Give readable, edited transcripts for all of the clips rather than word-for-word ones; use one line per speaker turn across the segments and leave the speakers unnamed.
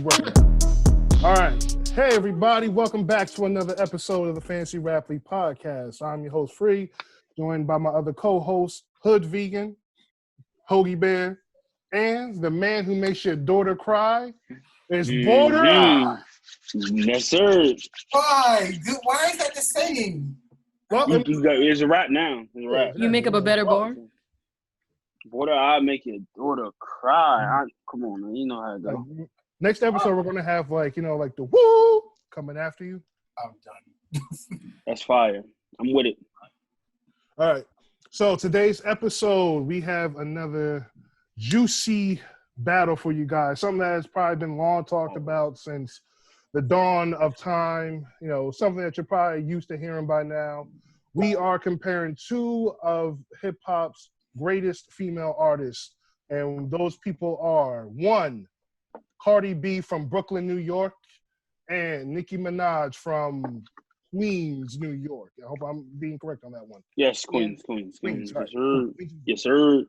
working. All right. Hey, everybody. Welcome back to another episode of the Fancy Rap League podcast. I'm your host, Free, joined by my other co-host, Hood Vegan, Hoagie Bear, and the man who makes your daughter cry is Border Eye.
Yes, sir.
Why? Dude, why is that the same?
Well,
It's a rap now. It's a rap.
You make up a better bar?
Border Eye make your daughter cry. Come on, man. You know how it goes.
Next episode, we're going to have like the woo coming after you.
I'm done.
That's fire. I'm with it.
All right. So today's episode, we have another juicy battle for you guys. Something that has probably been long talked about since the dawn of time. You know, something that you're probably used to hearing by now. We are comparing two of hip hop's greatest female artists, and those people are one, Cardi B from Brooklyn, New York, and Nicki Minaj from Queens, New York. I hope I'm being correct on that one.
Yes, Queens.
Queens,
Yes, sir. Yes, sir.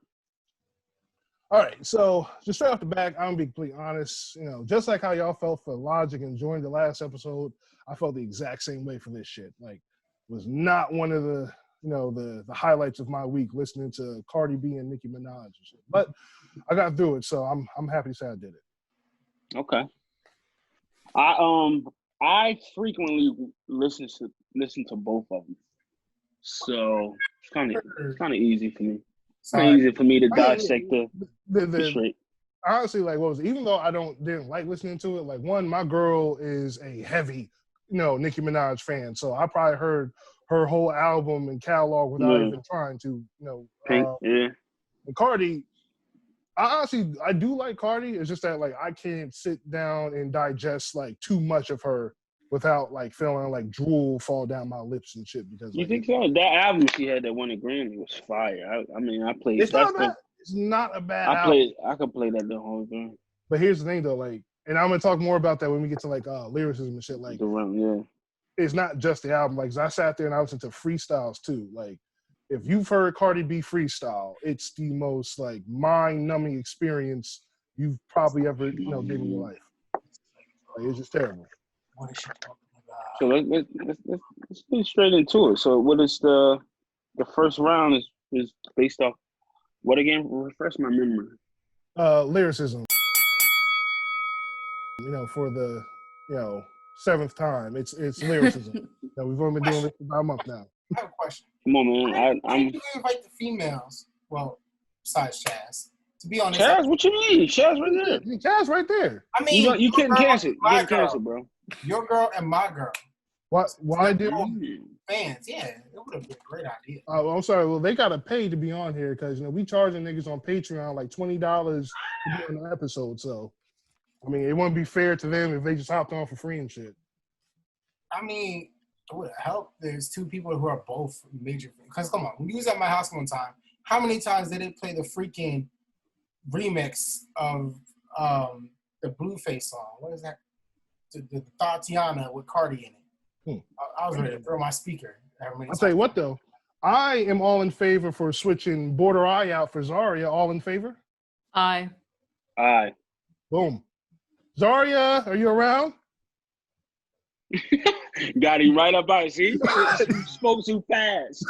All right, so just straight off the back, I'm gonna be completely honest. You know, just like how y'all felt for Logic and joining the last episode, I felt the exact same way for this shit. Like, it was not one of the the highlights of my week listening to Cardi B and Nicki Minaj and shit. But I got through it, so I'm happy to say I did it.
Okay. I frequently listen to both of them, so it's kind of easy for me. It's kind of easy for me to dissect the straight.
Honestly, like, what was it? Even though I didn't like listening to it, like, one, my girl is a heavy, Nicki Minaj fan, so I probably heard her whole album and catalog without even trying to,
Pink, yeah.
And Cardi, I do like Cardi. It's just that, like, I can't sit down and digest like too much of her without like feeling like drool fall down my lips and shit. Because
you think so? That album she had that won a Grammy was fire. I played.
It's not bad. It's not a bad album.
I could play that the whole thing.
But here's the thing, though, like, and I'm gonna talk more about that when we get to like lyricism and shit. Like, it's not just the album. Like, 'cause I sat there and I listened to freestyles too. Like, if you've heard Cardi B freestyle, it's the most like mind-numbing experience you've probably ever did in your life. Like, it's just terrible.
What is she talking about?
So let's get straight into it. So what is the first round is based off what again? Refresh my memory.
Lyricism. For the 7th time, it's lyricism. We've only been doing this for about a month now.
I have a question.
Come on, man.
Why did you invite the females? Well, besides Chaz, to be honest.
Chaz, what you mean? Chaz right there.
Chaz right there.
I mean,
you couldn't cancel it. You couldn't cancel, bro.
Your girl and my girl.
Why did
fans? Yeah, it would have been a great idea.
I'm sorry. Well, they gotta pay to be on here because we charging niggas on Patreon like $20 to be on the episode. So, I mean, it wouldn't be fair to them if they just hopped on for free and shit.
I mean, it would help. There's two people who are both major. Because come on, when you was at my house one time, how many times did they play the freaking remix of the Blueface song? What is that? The Tatiana with Cardi in it. I was ready to throw my speaker.
I'll tell you what, though. I am all in favor for switching Border Eye out for Zaria. All in favor?
Aye.
Boom. Zaria, are you around?
Got him right up out. See? Spoke too fast.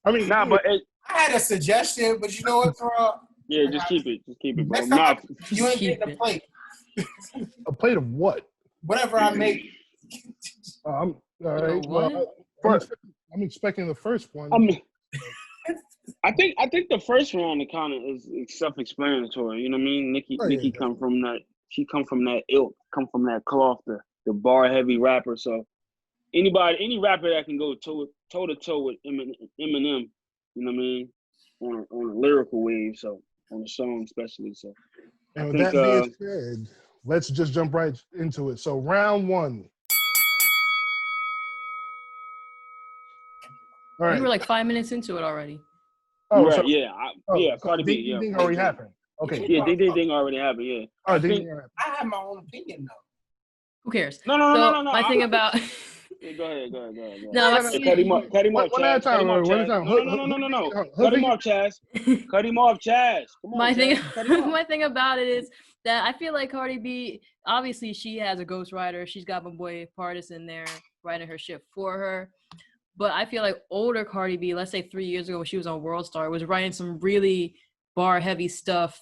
I mean,
but I had a suggestion, but you know what, bro?
Yeah, just keep it, bro.
You ain't getting a plate.
A plate of what?
Whatever I make.
All right. Well, I'm expecting the first one.
I think the first round it kind of is self-explanatory. You know what I mean? Nicki come from that. She come from that ilk, come from that cloth, the bar heavy rapper. So any rapper that can go toe to toe with Eminem, you know what I mean, on a lyrical wave. So on a song especially. So
and with that being said, let's just jump right into it. So round one. All right.
We were like 5 minutes into it already.
Oh,
right,
so,
yeah. Cardi B, yeah.
Ding already happened. Okay.
Yeah, ding already happened, yeah.
Oh,
I have my own opinion, though.
Who cares?
No.
My thing about...
Yeah, go ahead.
No,
cut him off,
One at a time.
No. Cut him off, Chaz. Cut him off, Chaz. Come on,
my thing about it is that I feel like Cardi B, obviously she has a ghostwriter. She's got my boy Pardis in there writing her shit for her. But I feel like older Cardi B, let's say 3 years ago when she was on World Star, was writing some really bar heavy stuff,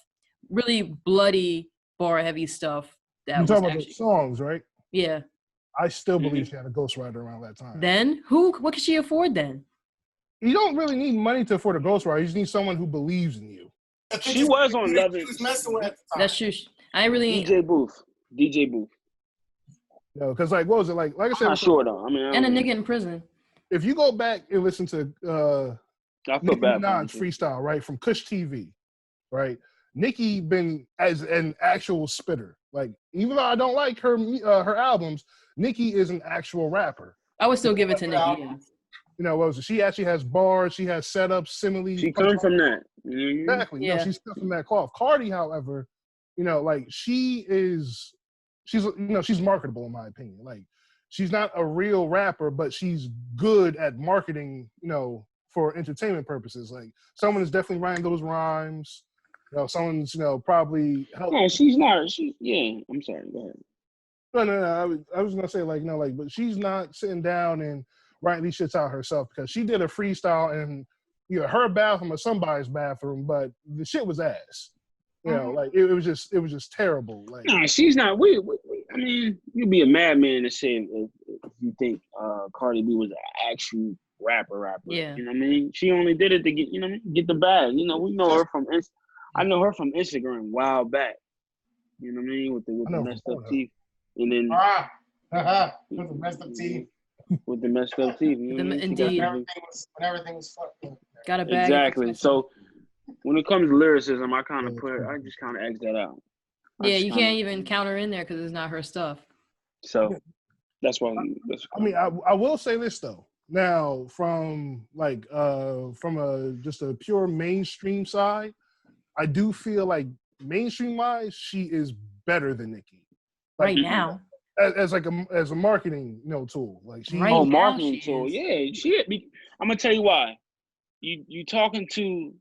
really bloody bar heavy stuff. That
You
was
talking about
actually,
the songs, right?
yeah.
I still believe she had a ghostwriter around that time.
Then what could she afford then?
You don't really need money to afford a ghostwriter. You just need someone who believes in you.
She was on Love
She
It.
was messing with at the time.
That's true. I really
DJ Booth.
No, because like, what was it like? Like I said,
I'm not sure though. I mean,
and a nigga in prison.
If you go back and listen to
I feel
Nicki
bad for
Minaj
him.
freestyle, right, from Kush TV, right? Nicki been as an actual spitter. Like, even though I don't like her albums, Nicki is an actual rapper.
I would still give it to Nicki. Yeah.
You know, what was it? She actually has bars. She has setups, similes.
She comes from that. Mm-hmm.
Exactly.
Yeah.
No, she's cut from that cloth. Cardi, however, you know, like she's marketable in my opinion. Like, she's not a real rapper, but she's good at marketing, you know, for entertainment purposes. Like, someone is definitely writing those rhymes. You know, someone's, you know, probably helping.
No, she's not. Yeah, I'm sorry. Go ahead.
No. I was gonna say, like, you know, like, but she's not sitting down and writing these shits out herself, because she did a freestyle in, you know, her bathroom or somebody's bathroom, but the shit was ass. You know, like it was just terrible. Like,
No, she's not. I mean, you'd be a madman to say if you think Cardi B was an actual rapper.
Yeah.
You know what I mean? She only did it to get, you know, get the bag. You know, we know her from I know her from Instagram a while back. You know what I mean? With the messed up teeth. And then
with the messed up teeth.
With the messed up teeth. You know what I mean?
Indeed.
When everything was fucked up.
Got a bag.
Exactly. So when it comes to lyricism, I just kind of X that out.
Yeah, you can't even count her in there because it's not her stuff.
So that's why.
I mean, I will say this though. Now, from just a pure mainstream side, I do feel like mainstream wise, she is better than Nicki. Like,
Right now.
As a marketing, you know, tool. Like, she
Right now
marketing
she
tool.
is.
Yeah, I'm gonna tell you why. You talking to.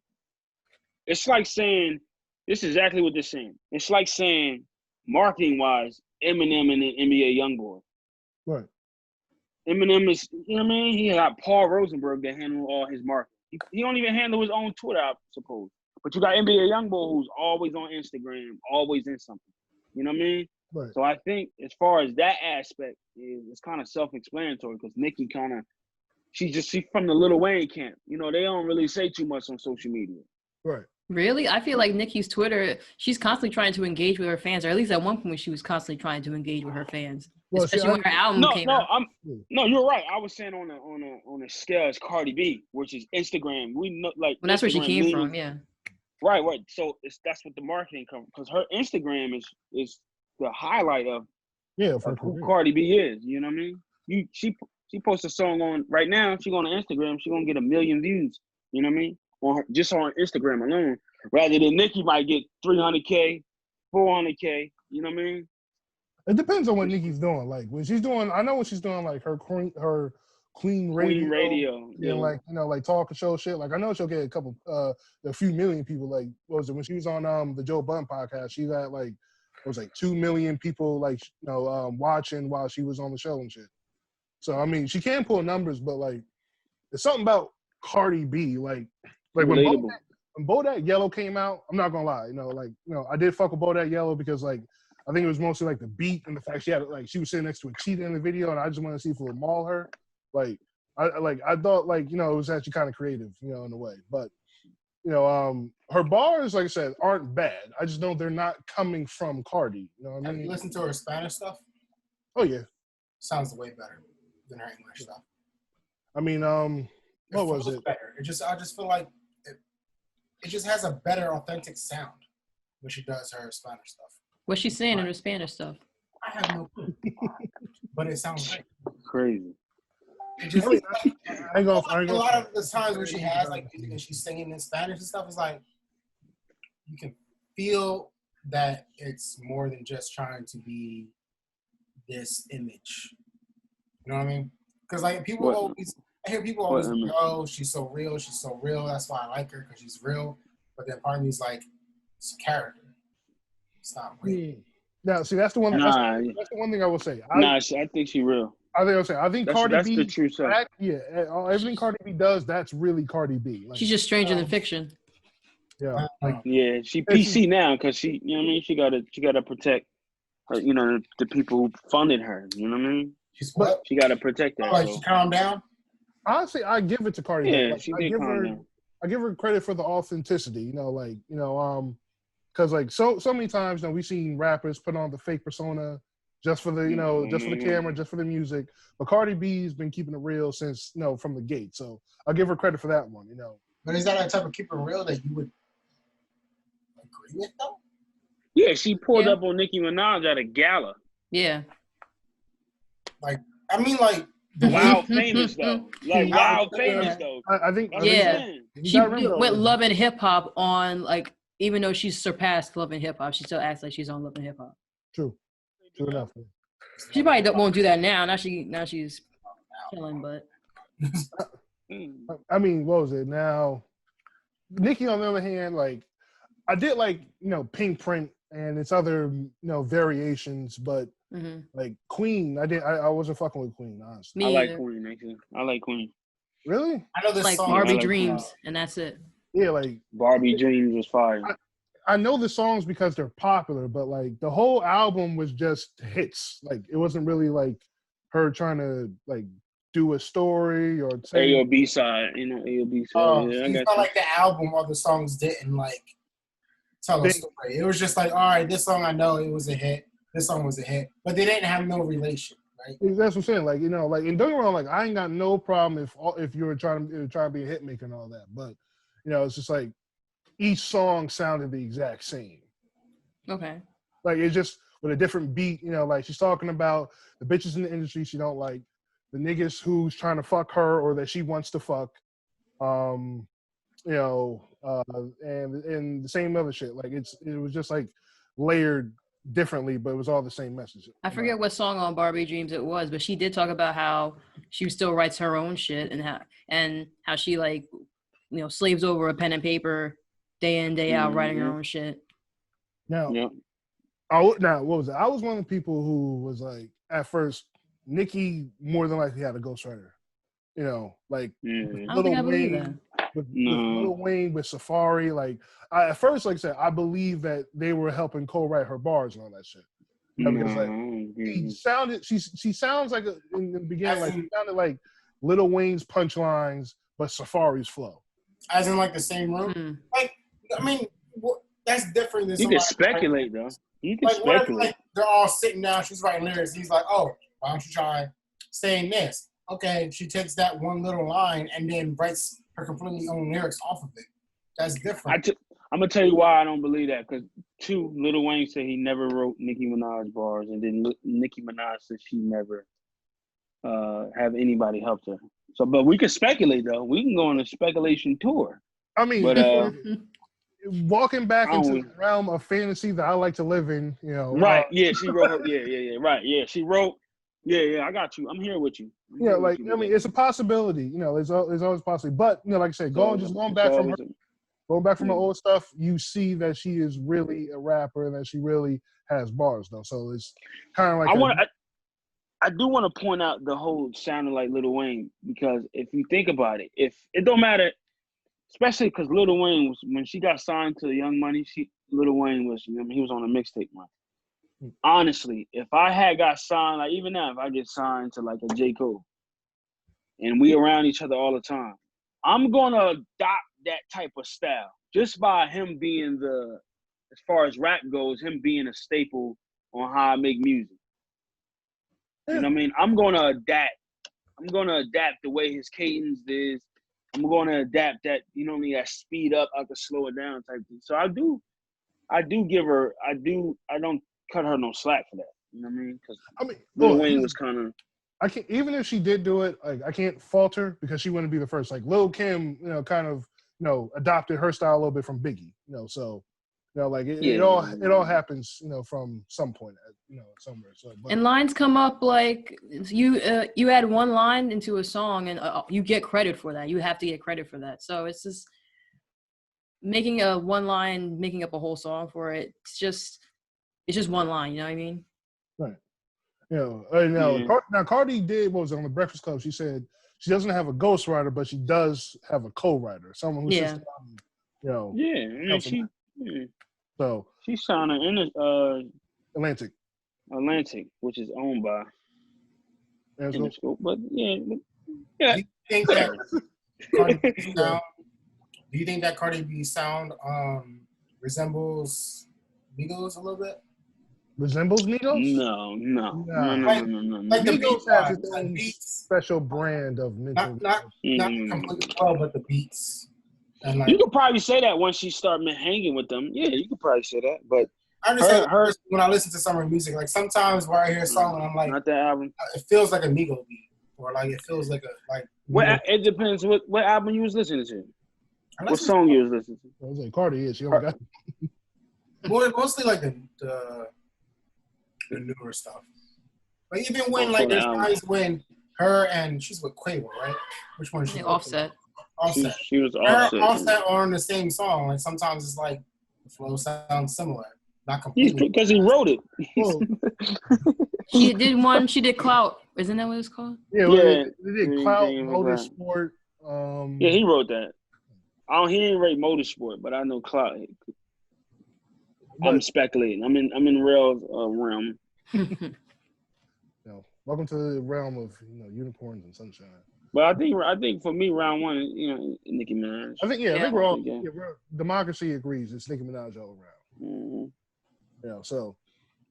It's like saying, this is exactly what they're saying. It's like saying, marketing wise, Eminem and the NBA YoungBoy.
Right.
Eminem is, you know what I mean? He got Paul Rosenberg that handle all his marketing. He don't even handle his own Twitter, I suppose. But you got NBA YoungBoy who's always on Instagram, always in something. You know what I mean?
Right.
So I think as far as that aspect, it's kind of self-explanatory because Nicki she's from the Lil Wayne camp. You know, they don't really say too much on social media.
Right.
Really? I feel like Nicki's Twitter, she's constantly trying to engage with her fans, or at least at one point she was constantly trying to engage with her fans.
Well,
especially when her album came out.
No, you're right. I was saying on a scale as Cardi B, which is Instagram. We know, like,
Well, that's where she
Instagram
came
means,
from, yeah.
Right. So that's what the marketing comes, because her Instagram is the highlight of who Cardi B is. You know what I mean? She posts a song on right now. She going to Instagram. She gonna get 1 million views. You know what I mean? Just on Instagram alone, rather than Nicki might get 300K, 400K. You know what I mean?
It depends on what Nicki's doing. Like, when she's doing, I know when she's doing like her clean radio.
Yeah.
Like, you know, like talk show shit. Like, I know she'll get a few million people. Like, what was it, when she was on the Joe Budden podcast? She got like, it was like 2 million people, like, you know, watching while she was on the show and shit. So I mean, she can pull numbers, but like, there's something about Cardi B, like when Bodak Yellow came out, I'm not gonna lie, you know, I did fuck with Bodak Yellow because, like, I think it was mostly like the beat and the fact she was sitting next to a cheetah in the video, and I just want to see if it would maul her. Like, I thought, like, you know, it was actually kind of creative, you know, in a way. But, you know, her bars, like I said, aren't bad. I just know they're not coming from Cardi. You know what I mean?
Have you listened to her Spanish stuff?
Oh yeah.
Sounds way better than her English stuff.
I mean, what was it?
Better. I just feel like it just has a better authentic sound when she does her Spanish stuff.
What's she saying in her Spanish stuff?
I have no clue. But it sounds great.
Crazy.
It just,
a lot
of the times where she has like music and she's singing in Spanish and stuff, is like you can feel that it's more than just trying to be this image. You know what I mean? Because like I hear people always like, oh, she's so real, that's why I like her, because she's real. But then part of me is like, it's a character. It's not real.
Now, see, that's the one.
Nah,
That's the one thing I will say.
I think she real.
I think Cardi
That's
B.
the true self.
Everything Cardi B does, that's really Cardi B. Like,
She's just stranger than fiction.
Yeah.
Yeah, she PC now because she, you know what I mean. She gotta protect, her, you know, the people who funded her. You know what I mean.
She's what?
She gotta protect that.
Like she calmed down.
Honestly, I give it to Cardi.
Yeah,
like,
she did calm down.
I give her credit for the authenticity. Because like so many times now we've seen rappers put on the fake persona just for the just for the camera, just for the music. But Cardi B's been keeping it real since from the gate. So I'll give her credit for that one.
But is that a type of keeping it real that you would agree with though?
Yeah, she pulled up on Nicki Minaj at a gala.
Yeah.
Like I mean, like
wild famous though. Like wild famous though.
I think.
She went Love and Hip Hop on like. Even though she's surpassed Love and Hip Hop, she still acts like she's on Love and Hip Hop.
True enough.
She probably won't do that now. Now she's killing, but.
I mean, what was it now? Nicki, on the other hand, like I did like Pink Print and its other variations, but like Queen, I wasn't fucking with Queen, honestly.
I like Queen, actually. I like Queen.
Really?
I know this
like
song.
Barbie Dreams, and that's it.
Yeah, like
Barbie Dreams was fire.
I know the songs because they're popular, but like the whole album was just hits. Like it wasn't really like her trying to like do a story or
A or B side, A or B side.
It's not like the album or the songs didn't like tell a story. It was just like, all right, this song I know it was a hit. This song was a hit, but they didn't have no relation. Right?
That's what I'm saying. Like like and don't get me wrong. Like I ain't got no problem if you were trying to be a hit maker and all that, but it's just like each song sounded the exact same.
Okay.
Like it's just with a different beat. Like she's talking about the bitches in the industry she don't like, the niggas who's trying to fuck her or that she wants to fuck, and the same other shit. Like it was just like layered differently, but it was all the same message.
I forget what song on Barbie Dreams it was, but she did talk about how she still writes her own shit and how she like slaves over a pen and paper day in day out writing her own shit.
Now what was it? I was one of the people who was like at first Nicki more than likely had a ghostwriter. Like
I don't think I believe that.
With Lil Wayne, with Safari, like at first, like I said, I believe that they were helping co-write her bars and all that shit. Because like she sounds like in the beginning, like she sounded like Lil Wayne's punchlines, but Safari's flow.
As in like the same room. Like I mean, that's different than
you can speculate though. You can speculate.
Like they're all sitting down. She's writing lyrics. He's like, "Oh, why don't you try saying this?" Okay, she takes that one little line and then writes her completely own lyrics off of it. That's different.
I'm gonna tell you why I don't believe that. Because Lil Wayne said he never wrote Nicki Minaj bars, and then Nicki Minaj said she never have anybody help her. So, but we can speculate though. We can go on a speculation tour.
I mean, but, walking back into the realm of fantasy that I like to live in,
Right? She wrote. Right? Yeah, she wrote. Yeah, I got you. I'm here with you.
Like I mean, it's a possibility. There's always possibility. But like I said, going back from her old stuff, you see that she is really a rapper and that she really has bars though. So it's kind of like
I do want to point out the whole sounding like Lil Wayne, because if you think about it, if it don't matter, especially because Lil Wayne was, when she got signed to Young Money, Lil Wayne was, he was on a mixtape run. Honestly, if I had got signed, like even now, if I get signed to like a J. Cole and we around each other all the time, I'm gonna adopt that type of style just by him being as far as rap goes, him being a staple on how I make music. You know what I mean? I'm gonna adapt the way his cadence is. I'm gonna adapt that, that speed up, I could slow it down type thing. So I do give her, I don't cut her no slack for that. You know what I mean? Because Lil Wayne was kind of.
I can't, even if she did do it, like I can't fault her because she wouldn't be the first. Like Lil Kim, kind of, adopted her style a little bit from Biggie. So, like it all happens, from some point, somewhere. So,
and lines come up like you add one line into a song and you get credit for that. You have to get credit for that. So it's just making a one line, making up a whole song for it. It's just It's just one line. You know what I mean?
Right. Now Cardi did what was it, on the Breakfast Club? She said she doesn't have a ghostwriter, but she does have a co-writer, someone who sits down,
Yeah, I mean,
so
she's signing in
Atlantic,
which is owned by Interscope. But yeah.
Do you think that Cardi B sound? Do you think that Cardi B sound resembles Migos a little bit?
Resembles Migos?
No.
Like the
Migos
beat
has its
like
own
beats,
special brand of mental.
not completely well, but the beats. And like,
you could probably say that once she start hanging with them. Yeah, you could probably say that. But
I understand when I listen to some of her music, like sometimes where I hear a song and I'm like,
not that album.
It feels like a Migos beat, or like it feels like
It depends what album you was listening to. What song you was listening to?
I was like, Cardi is. She only got
mostly like the newer stuff. But even when like there's times when her and she's with Quavo, right? Which one? She
Offset.
Offset.
She was Offset.
Offset are on the same song. Like sometimes it's like the flow sounds similar, not completely.
Because he wrote it.
She did one. She did Clout. Isn't that what it's called?
Yeah. They did Clout, Motorsport.
Yeah, he wrote that. He didn't write Motorsport, but I know Clout. I'm speculating. I'm in real realm.
Welcome to the realm of unicorns and sunshine.
But I think for me, round one, Nicki Minaj.
I think we're all democracy agrees. It's Nicki Minaj all around.
Mm-hmm.
So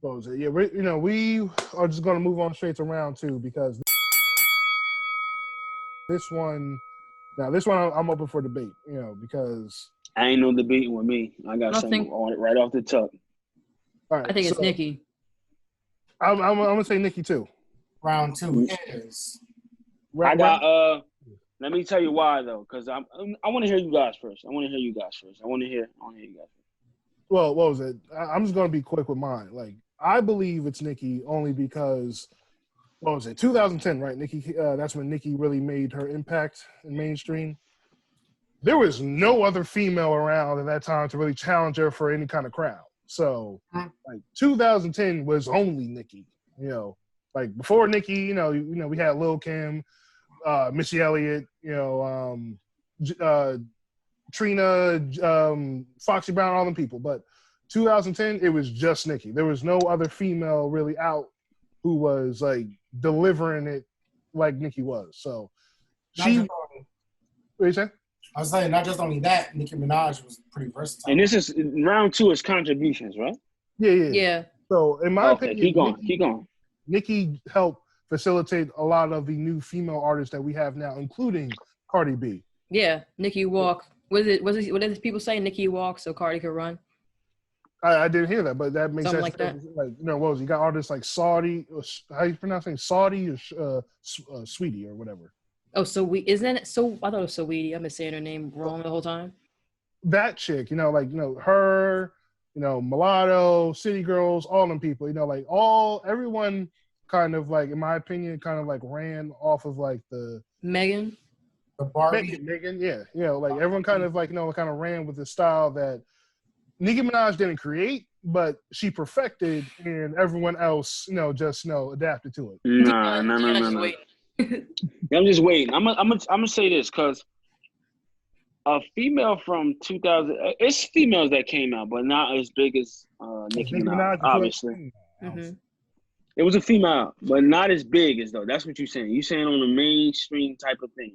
what was it? Yeah, we are just gonna move on straight to round two because this one I'm open for debate. Because
I ain't no debating with me. I got something on it right off the top.
All right,
I think it's Nicki.
I'm gonna say Nicki too.
Round two is.
Let me tell you why though, because I want to hear you guys first. I want to hear you guys first.
Well, what was it? I'm just gonna be quick with mine. Like I believe it's Nicki only because 2010, right? Nicki. That's when Nicki really made her impact in mainstream. There was no other female around at that time to really challenge her for any kind of crowd. So, like 2010 was only Nicki. Like before Nicki, we had Lil' Kim, Missy Elliott, Trina, Foxy Brown, all them people. But 2010, it was just Nicki. There was no other female really out who was like delivering it like Nicki was. So what you saying?
I was saying not just only that, Nicki Minaj was pretty versatile.
And this is round two is contributions, right?
Yeah. So in my opinion,
keep going.
Nicki helped facilitate a lot of the new female artists that we have now, including Cardi B.
Yeah, Nicki walk. What did people say? Nicki walk so Cardi could run.
I didn't hear that, but that makes
Something
sense.
like that.
Like, what was it? You got artists like Saudi, how you pronouncing Saudi or Sweetie or whatever.
Oh, so isn't it? So I thought it was Saweetie. I've been saying her name wrong the whole time.
That chick, her, Mulatto, City Girls, all them people, everyone kind of like, in my opinion, kind of like ran off of like the
Megan,
the Barbie,
Megan, yeah, like everyone kind of like kind of ran with the style that Nicki Minaj didn't create, but she perfected, and everyone else, just adapted to it.
No. I'm just waiting. I'm gonna say this because a female from 2000. It's females that came out, but not as big as Nicki Minaj. Obviously, it was a female, but not as big as though. That's what you're saying. You're saying on a mainstream type of thing,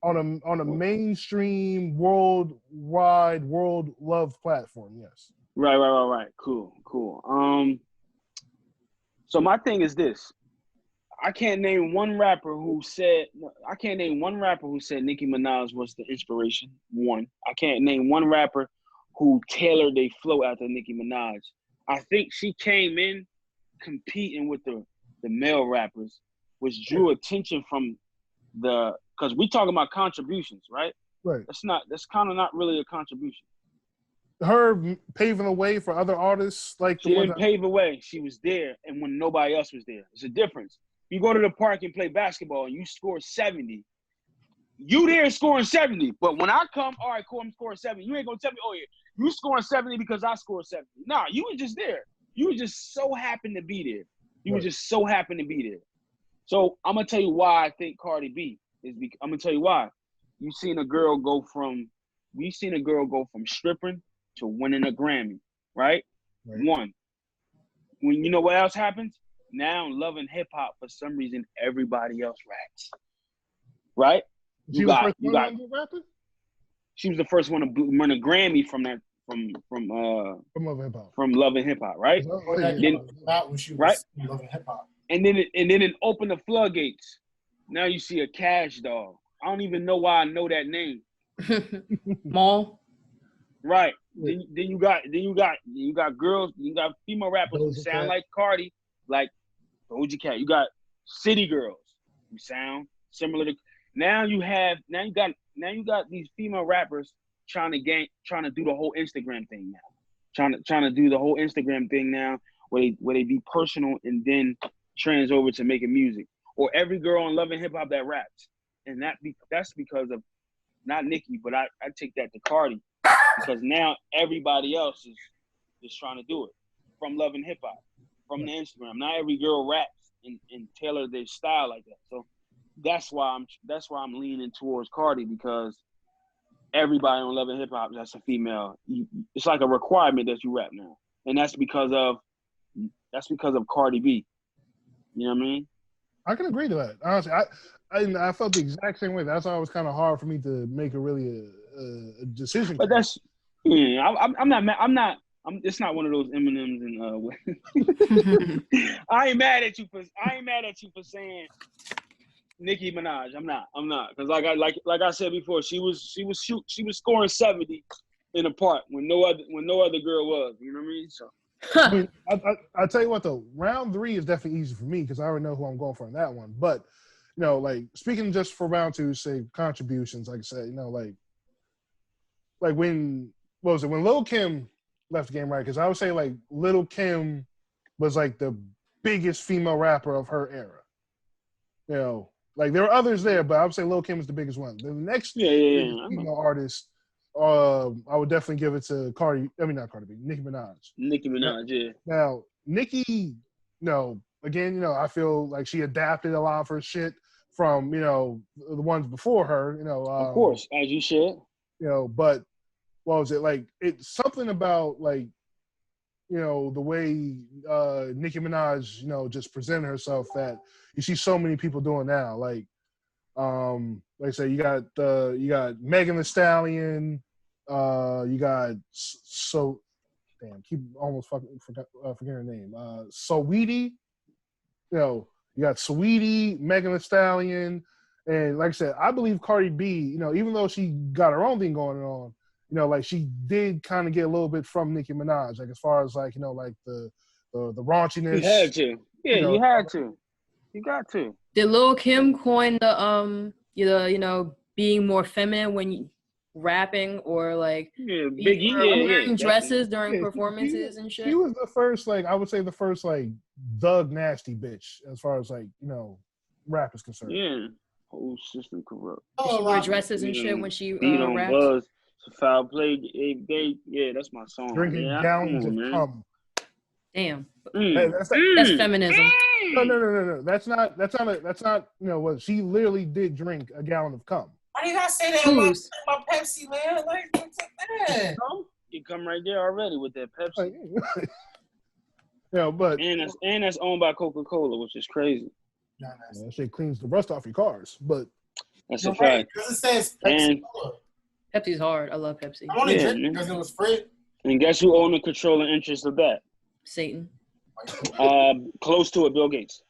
on a mainstream world love platform. Yes.
Right. Cool. So my thing is this. I can't name one rapper who said Nicki Minaj was the inspiration. One. I can't name one rapper who tailored their flow after Nicki Minaj. I think she came in competing with the male rappers, which drew attention from because we talking about contributions, right?
Right.
That's kind of not really a contribution.
Her paving the way for other artists like
she didn't pave the way. She was there, and when nobody else was there, it's a difference. You go to the park and play basketball and you score 70. You there scoring 70. But when I come, all right, cool, I'm scoring 70. You ain't going to tell me, oh, yeah, you scoring 70 because I scored 70. Nah, you were just there. You just so happened to be there. You were just so happen to be there. So I'm gonna tell you why I think Cardi B is. I'm gonna tell you why. We seen a girl go from stripping to winning a Grammy, right? One. When you know what else happens? Now loving hip hop for some reason everybody else raps, right? She was the first one to win a Grammy from that from
Love and Hip Hop.
From Love and Hip Hop, right?
Not when she was Love and Hip Hop.
And then it opened the floodgates. Now you see a Cash Doll. I don't even know why I know that name.
Maul.
Right. Then you got girls, you got female rappers who sound like Cardi, like Doja Cat. You got city girls who sound similar to. Now you got these female rappers trying to do the whole Instagram thing now. Trying to do the whole Instagram thing now, where they be personal and then trans over to making music. Or every girl on Love and Hip Hop that raps, and that's because of not Nicki, but I take that to Cardi, because now everybody else is just trying to do it from Love and Hip Hop, from the Instagram. Not every girl raps and tailor their style like that. So that's why I'm leaning towards Cardi, because everybody on Love and Hip Hop that's a female. It's like a requirement that you rap now, and that's because of Cardi B. You know what I mean?
I can agree to that. Honestly, I felt the exact same way. That's why it was kind of hard for me to make a decision.
But that's I'm not. It's not one of those M&Ms and I ain't mad at you for saying Nicki Minaj. I'm not because like I said before, she was scoring 70 in a part when no other girl was. You know what I mean? So.
I mean, I tell you what though, round 3 is definitely easy for me because I already know who I'm going for in that one. But like speaking just for round 2, say contributions, like I said, like when Lil' Kim left the game, right? Because I would say like Lil' Kim was like the biggest female rapper of her era. Like there were others there, but I would say Lil' Kim is the biggest one. The next female artist. I would definitely give it to not Cardi B, Nicki Minaj.
Nicki Minaj, yeah.
Now, Nicki, again, I feel like she adapted a lot of her shit from, the ones before her,
of course, as you should.
But what was it? Like, it's something about, like, the way Nicki Minaj, just presented herself that you see so many people doing now. Like I say, you got Megan Thee Stallion. You got keep almost forgetting her name. Saweetie. You got Saweetie, Megan Thee Stallion, and like I said, I believe Cardi B. Even though she got her own thing going on, like she did kind of get a little bit from Nicki Minaj, like as far as like like the raunchiness.
You had to, yeah, you had to, you got to.
Did Lil' Kim coin the being more feminine when you rapping or like wearing dresses during performances and shit?
She was the first, I would say the first thug nasty bitch as far as rap is concerned.
Yeah, whole system corrupt.
She wore dresses and shit when she
beat on
rapped.
Buzz, foul play. That's my song.
Drinking gallons of cum.
Damn, that's feminism.
No. That's not. What she literally did drink a gallon of cum.
Why do you gotta say that about my Pepsi, man? Like, what's that?
You come right there already with that Pepsi.
But
and that's owned by Coca-Cola, which is crazy.
That shit cleans the rust off your cars, but
that's a fact.
Because it says Pepsi.
Pepsi's hard. I love Pepsi.
I only drink because it was free.
And guess who owned the controlling interest of that?
Satan.
Close to it, Bill Gates.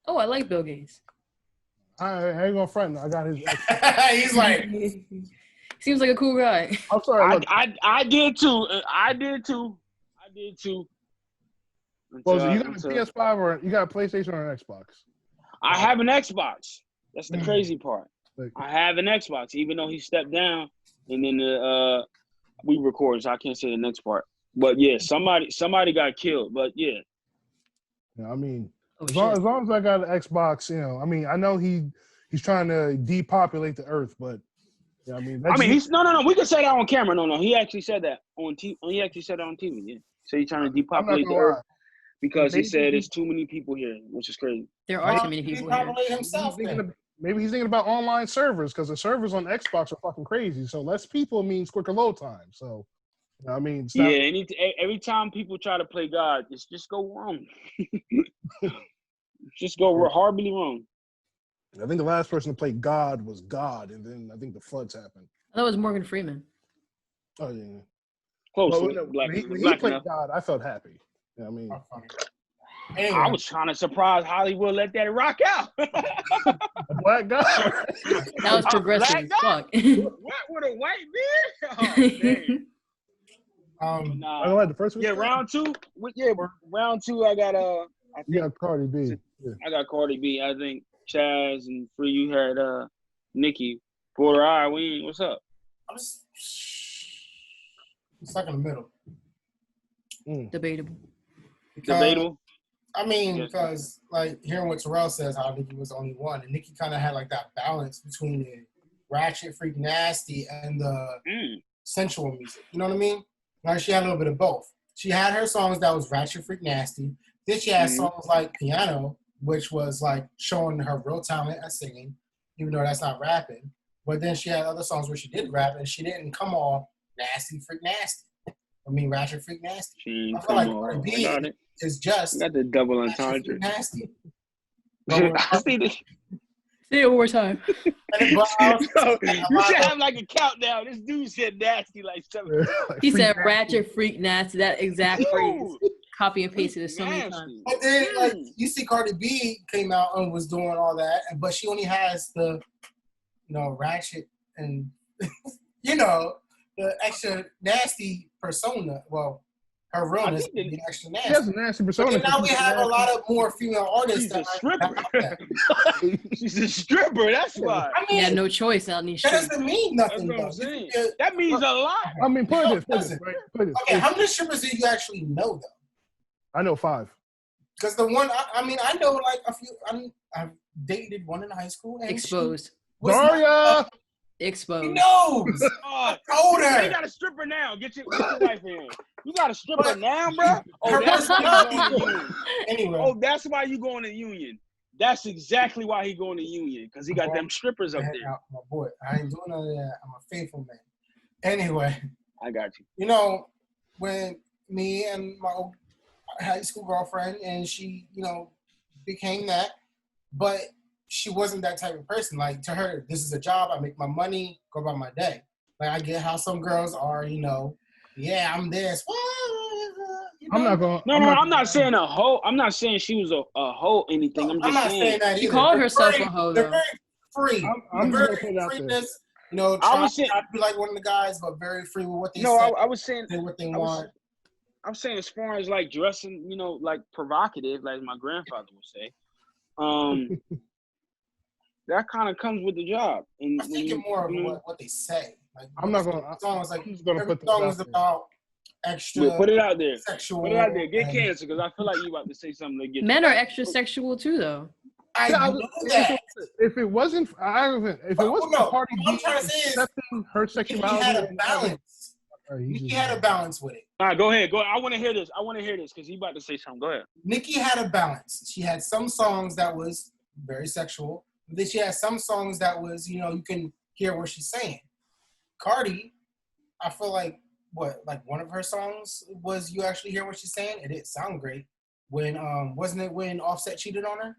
Oh, I like Bill Gates.
I ain't gonna front. I got his.
He's like,
seems like a cool guy.
I'm sorry.
I did too. I did too.
Well, so you got a PS5 or you got a PlayStation or an Xbox?
I have an Xbox. That's the crazy part. I have an Xbox, even though he stepped down, and then we recorded, so I can't say the next part. But yeah, somebody got killed. But yeah.
I mean, as long as I got an Xbox, I mean, I know he's trying to depopulate the earth, but
he's no. We can say that on camera. No. He actually said that on TV. He actually said that on TV. Yeah. So he's trying to
I'm not
depopulate the
gonna
earth
lie.
because he
Maybe
said there's too many people here, which is crazy.
There are too many
He
people here.
populate himself.
Maybe he's thinking about online servers because the servers on Xbox are fucking crazy. So less people means quicker load time. So, you know what I mean, it's not,
Every time people try to play God, it's just go wrong. Just go horribly wrong.
I think the last person to play God was God, and then I think the floods happened.
That was Morgan Freeman.
Oh yeah.
Close.
Well, when he played
enough.
God, I felt happy. You know what I mean?
Anyway.
I was kind of surprised Hollywood let that rock out.
A black guy.
That was progressive as fuck.
What with a white beard? Oh, man.
I don't like the first one.
Yeah, round two. Round two. I got
you got Cardi B. Yeah.
I got Cardi B. I think Chaz and Free. You had Nicki. Border Eye. What's up?
I'm stuck in the middle.
Debatable.
Debatable.
I mean, because like hearing what Terrell says, how Nicki was the only one, and Nicki kind of had like that balance between the ratchet, freak, nasty, and the sensual music. You know what I mean? Like she had a little bit of both. She had her songs that was ratchet, freak, nasty. Then she had songs like Piano, which was like showing her real talent at singing, even though that's not rapping. But then she had other songs where she did rap, and she didn't come all nasty, freak, nasty. I mean, ratchet, freak, nasty. I feel like Cardi B is just
got the double entendre.
Nasty.
I see this.
Say it one more time.
You should have like a countdown. This dude said nasty like something.
He said ratchet, freak, nasty. That exact phrase. Copy and pasted it so many times.
But then, like, you see Cardi B came out and was doing all that, but she only has the, ratchet and, the extra nasty persona. Well, her realness is the extra nasty.
She has a nasty persona.
But now we have a lot of more female artists.
She's a stripper. She's a stripper. That's why.
I mean,
yeah, no choice out in these
that
streets.
doesn't mean nothing.
That's what I'm saying. That means a lot.
I mean, put this.
Okay, how many strippers do you actually know, though?
I know 5.
Because the one, I know like a few. I've dated one in high school. And
Exposed.
Daria!
Exposed.
He knows.
I
told her.
You got a stripper now. Get your wife in. You got a stripper now, bro?
Oh, that's
anyway. Oh, that's why you going to Union. That's exactly why he going to Union, because he got them strippers up there.
My boy, I ain't doing none of that. I'm a faithful man. Anyway.
I got you.
You know, when me and my old high school girlfriend, and she, became that, but she wasn't that type of person. Like, to her, this is a job. I make my money, go about my day. Like, I get how some girls are, yeah, I'm this.
I'm not going.
I'm not saying a hoe. I'm not saying she was a hoe anything. I'm just
not
saying
that
she
either.
called herself a hoe,
They're
though.
very free.
I'm
very
just gonna put it out
freeness.
there.
I was saying I'd be like one of the guys, but very free with what they say.
I was saying
what they want.
I'm saying as far as like dressing, like provocative, like my grandfather would say. That kind of comes with the job. And
I'm thinking more of what they say. Like,
I'm not going.
Songs like
I'm just gonna put
songs about extra.
Put it out there.
Sexual.
Put it out there. Get cancer, because I feel like you about to say something to get.
Men are extra sexual too, though.
I know that.
If it wasn't for Cardi B accepting her sexuality,
he had a balance. Nicki had a balance with it.
All right, go ahead. I want to hear this. Because he about to say something. Go ahead.
Nicki had a balance. She had some songs that was very sexual. Then she had some songs that was, you can hear what she's saying. Cardi, I feel like one of her songs was you actually hear what she's saying. It didn't sound great. When wasn't it when Offset cheated on her?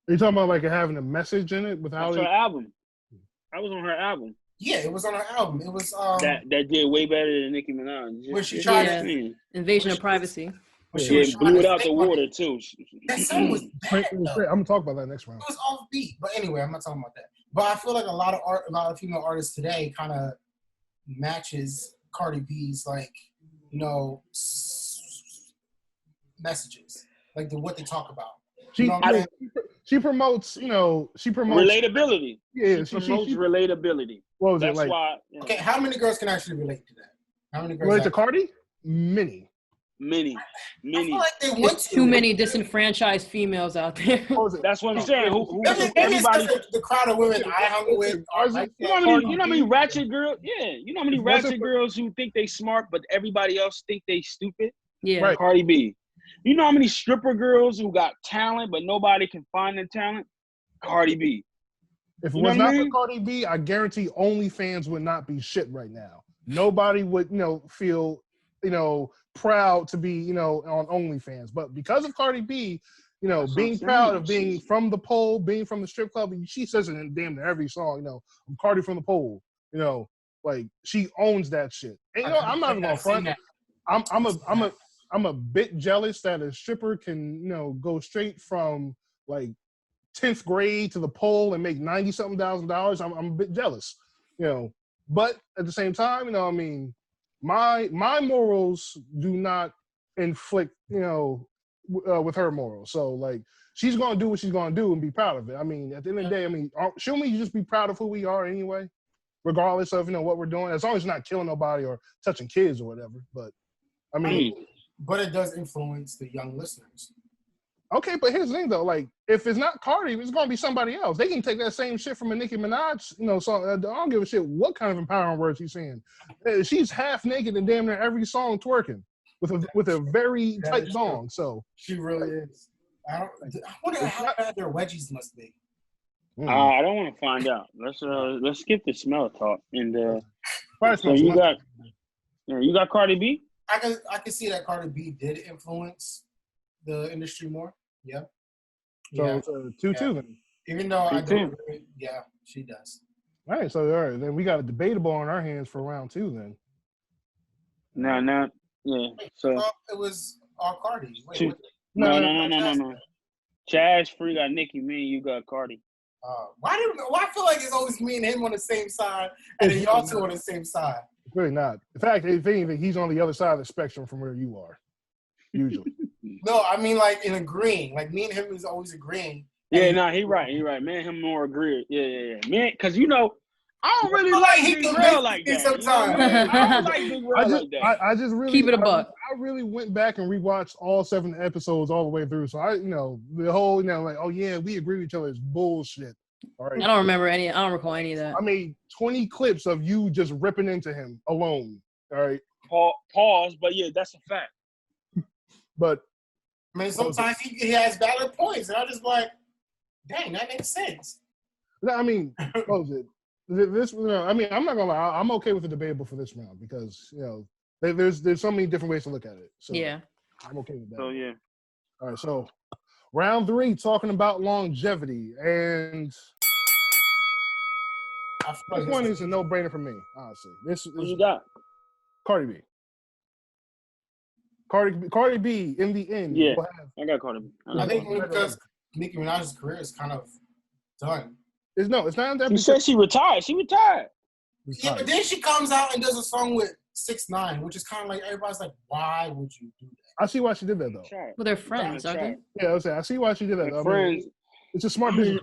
Are you talking about like having a message in it without
her album? That was on her album.
Yeah, it was on her album. It was
that did way better than Nicki Minaj.
When she tried to
invasion of privacy.
She blew it out the water too.
That song was bad.
I'm gonna talk about that next round.
It was offbeat, but anyway, I'm not talking about that. But I feel like a lot of female artists today kind of matches Cardi B's messages, like what they talk about.
She promotes
relatability.
Yeah,
she promotes relatability.
What was
That's
it like?
Why, okay, how many girls can actually relate to that? How many girls?
Relate to Cardi? Many.
I feel like they want to.
Too many disenfranchised females out there.
That's what I'm saying.
Everybody, the crowd of women I hung with.
You know how many ratchet girls? Yeah, you know how many ratchet girls who think they smart, but everybody else think they stupid.
Yeah.
Right.
Cardi B. You know how many stripper girls who got talent, but nobody can find the talent? Cardi B.
If it
You know
was
what I
not for
mean?
Cardi B, I guarantee OnlyFans would not be shit right now. Nobody would, feel, proud to be, on OnlyFans. But because of Cardi B,
That's what I'm
being proud of
saying.
being from the pole, being from the strip club, she says it in damn near every song, I'm Cardi from the pole, like she owns that shit. And I'm not even gonna front. I'm a bit jealous that a stripper can, go straight from like 10th grade to the pole and make 90 something $1,000. I'm a bit jealous, but at the same time, my morals do not inflict, with her morals. So like, she's going to do what she's going to do and be proud of it. I mean, at the end of the day, shouldn't we just be proud of who we are anyway, regardless of, what we're doing, as long as you're not killing nobody or touching kids or whatever. But
but it does influence the young listeners.
Okay, but here's the thing though, like if it's not Cardi, it's gonna be somebody else. They can take that same shit from a Nicki Minaj, song. I don't give a shit what kind of empowering words she's saying. She's half naked and damn near every song twerking with a very tight dong. So
she really is. I wonder how bad their wedgies must be.
I don't want to find out. Let's skip the smell talk and
so
you got Cardi B.
I can see that Cardi B did influence the industry more. Yeah.
So it's 2-2 then.
Even though I don't agree, yeah, she does.
All right, then we got a debatable on our hands for round 2 then.
No, yeah. So
it was all Cardi.
No. Chaz Free got Nicki, me, you got Cardi.
Why I feel like it's always me and him on the same side, and then y'all two on the same side?
It's really not. In fact, if anything, he's on the other side of the spectrum from where you are, usually.
No, I mean like in agreeing. Like me and him is always agreeing.
Yeah, he right. Me and him more agree. Yeah. Man, because I don't really like Big Rail like that.
Sometimes.
I don't like Big Rail like that.
I just really
keep it a buck.
I really went back and rewatched all 7 episodes all the way through. So the whole, like, oh yeah, we agree with each other is bullshit. All right.
I don't remember any. I don't recall any of that.
I made 20 clips of you just ripping into him alone. All right.
Pause, but yeah, that's a fact.
But
I mean, sometimes he has valid points, and I'm just like, dang, that makes sense.
No, I mean, what was it? This, I'm not gonna lie. I'm okay with the debatable for this round because there's so many different ways to look at it. So
yeah,
I'm okay with that.
So yeah.
All right, so round 3, talking about longevity, and this one is a no-brainer for me, honestly. This is
Who you got?
Cardi B. Cardi B. In the end,
yeah, I got Cardi B.
I think because Nicki Minaj's career is kind of done.
It's not that.
She said she retired. She retired.
Yeah, but then she comes out and does a song with 6ix9ine, which is kind of like everybody's like, why would you do that?
I see why she did that though.
Well, they're friends, aren't they?
Yeah, I see why she did that.
Friends.
It's a smart business.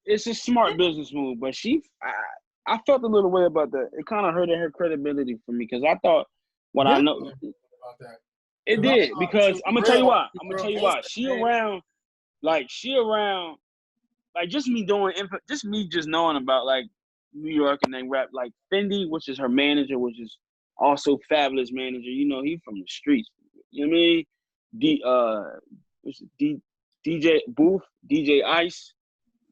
It's a smart business move, but I felt a little way about that. It kind of hurted her credibility for me because I thought I know about that. It did because I'm gonna tell you why. She around, like just me just knowing about like New York and then rap like Fendi, which is her manager, which is also Fabulous manager. He from the streets. You know what I mean? DJ Booth, DJ Ice.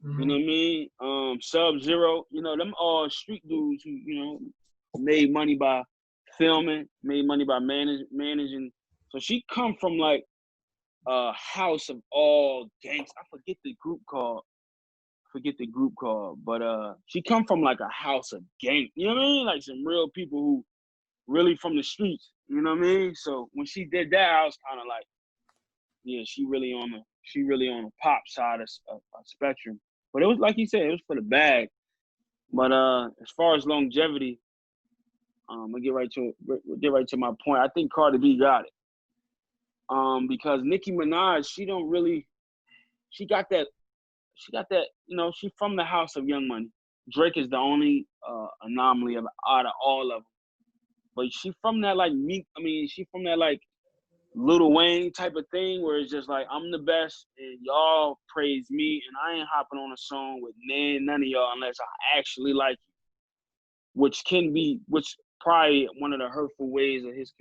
Mm-hmm.
You know what I mean? Sub-Zero. Them all street dudes who made money by filming, made money by managing. So she come from like a house of all gangs. I forget the group called, but she come from like a house of gang. You know what I mean? Like some real people who really from the streets. You know what I mean? So when she did that, I was kind of like, yeah, she really on the pop side of spectrum. But it was like you said, it was for the bag. But as far as longevity, I'll get right to my point. I think Cardi B got it. Because Nicki Minaj, she got that, she from the house of Young Money. Drake is the only anomaly out of all of them. But she from that she from that like Lil Wayne type of thing where it's just like, I'm the best and y'all praise me and I ain't hopping on a song with none of y'all unless I actually like you. Which probably one of the hurtful ways of his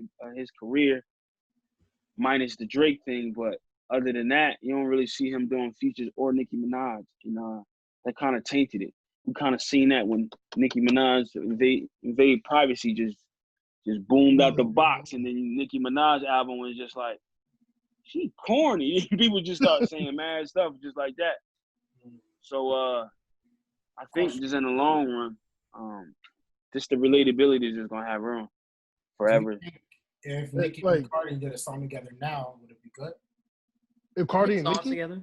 career. minus the Drake thing. But other than that, you don't really see him doing features or Nicki Minaj. That kind of tainted it. We kind of seen that when Nicki Minaj invade privacy just boomed out the box, and then Nicki Minaj album was just like, she corny. People just start saying mad stuff just like that. So I think just in the long run, just the relatability is just gonna have room forever.
If Nicki and Cardi did a song together now, would it be good?
If Cardi and Nicki
together,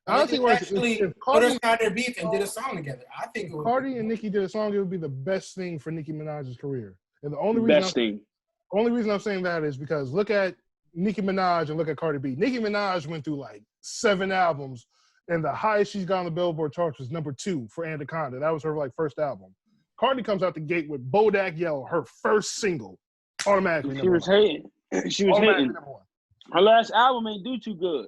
I don't think
if Cardi put their beef and did a song together, I think it would
Cardi and Nicki did a song, it would be the best thing for Nicki Minaj's career. And the only reason I'm saying that is because look at Nicki Minaj and look at Cardi B. Nicki Minaj went through like 7 albums, and the highest she's got on the Billboard charts was number 2 for Anaconda. That was her like first album. Cardi comes out the gate with Bodak Yellow, her first single, automatically.
She was hating. Her last album ain't do too good.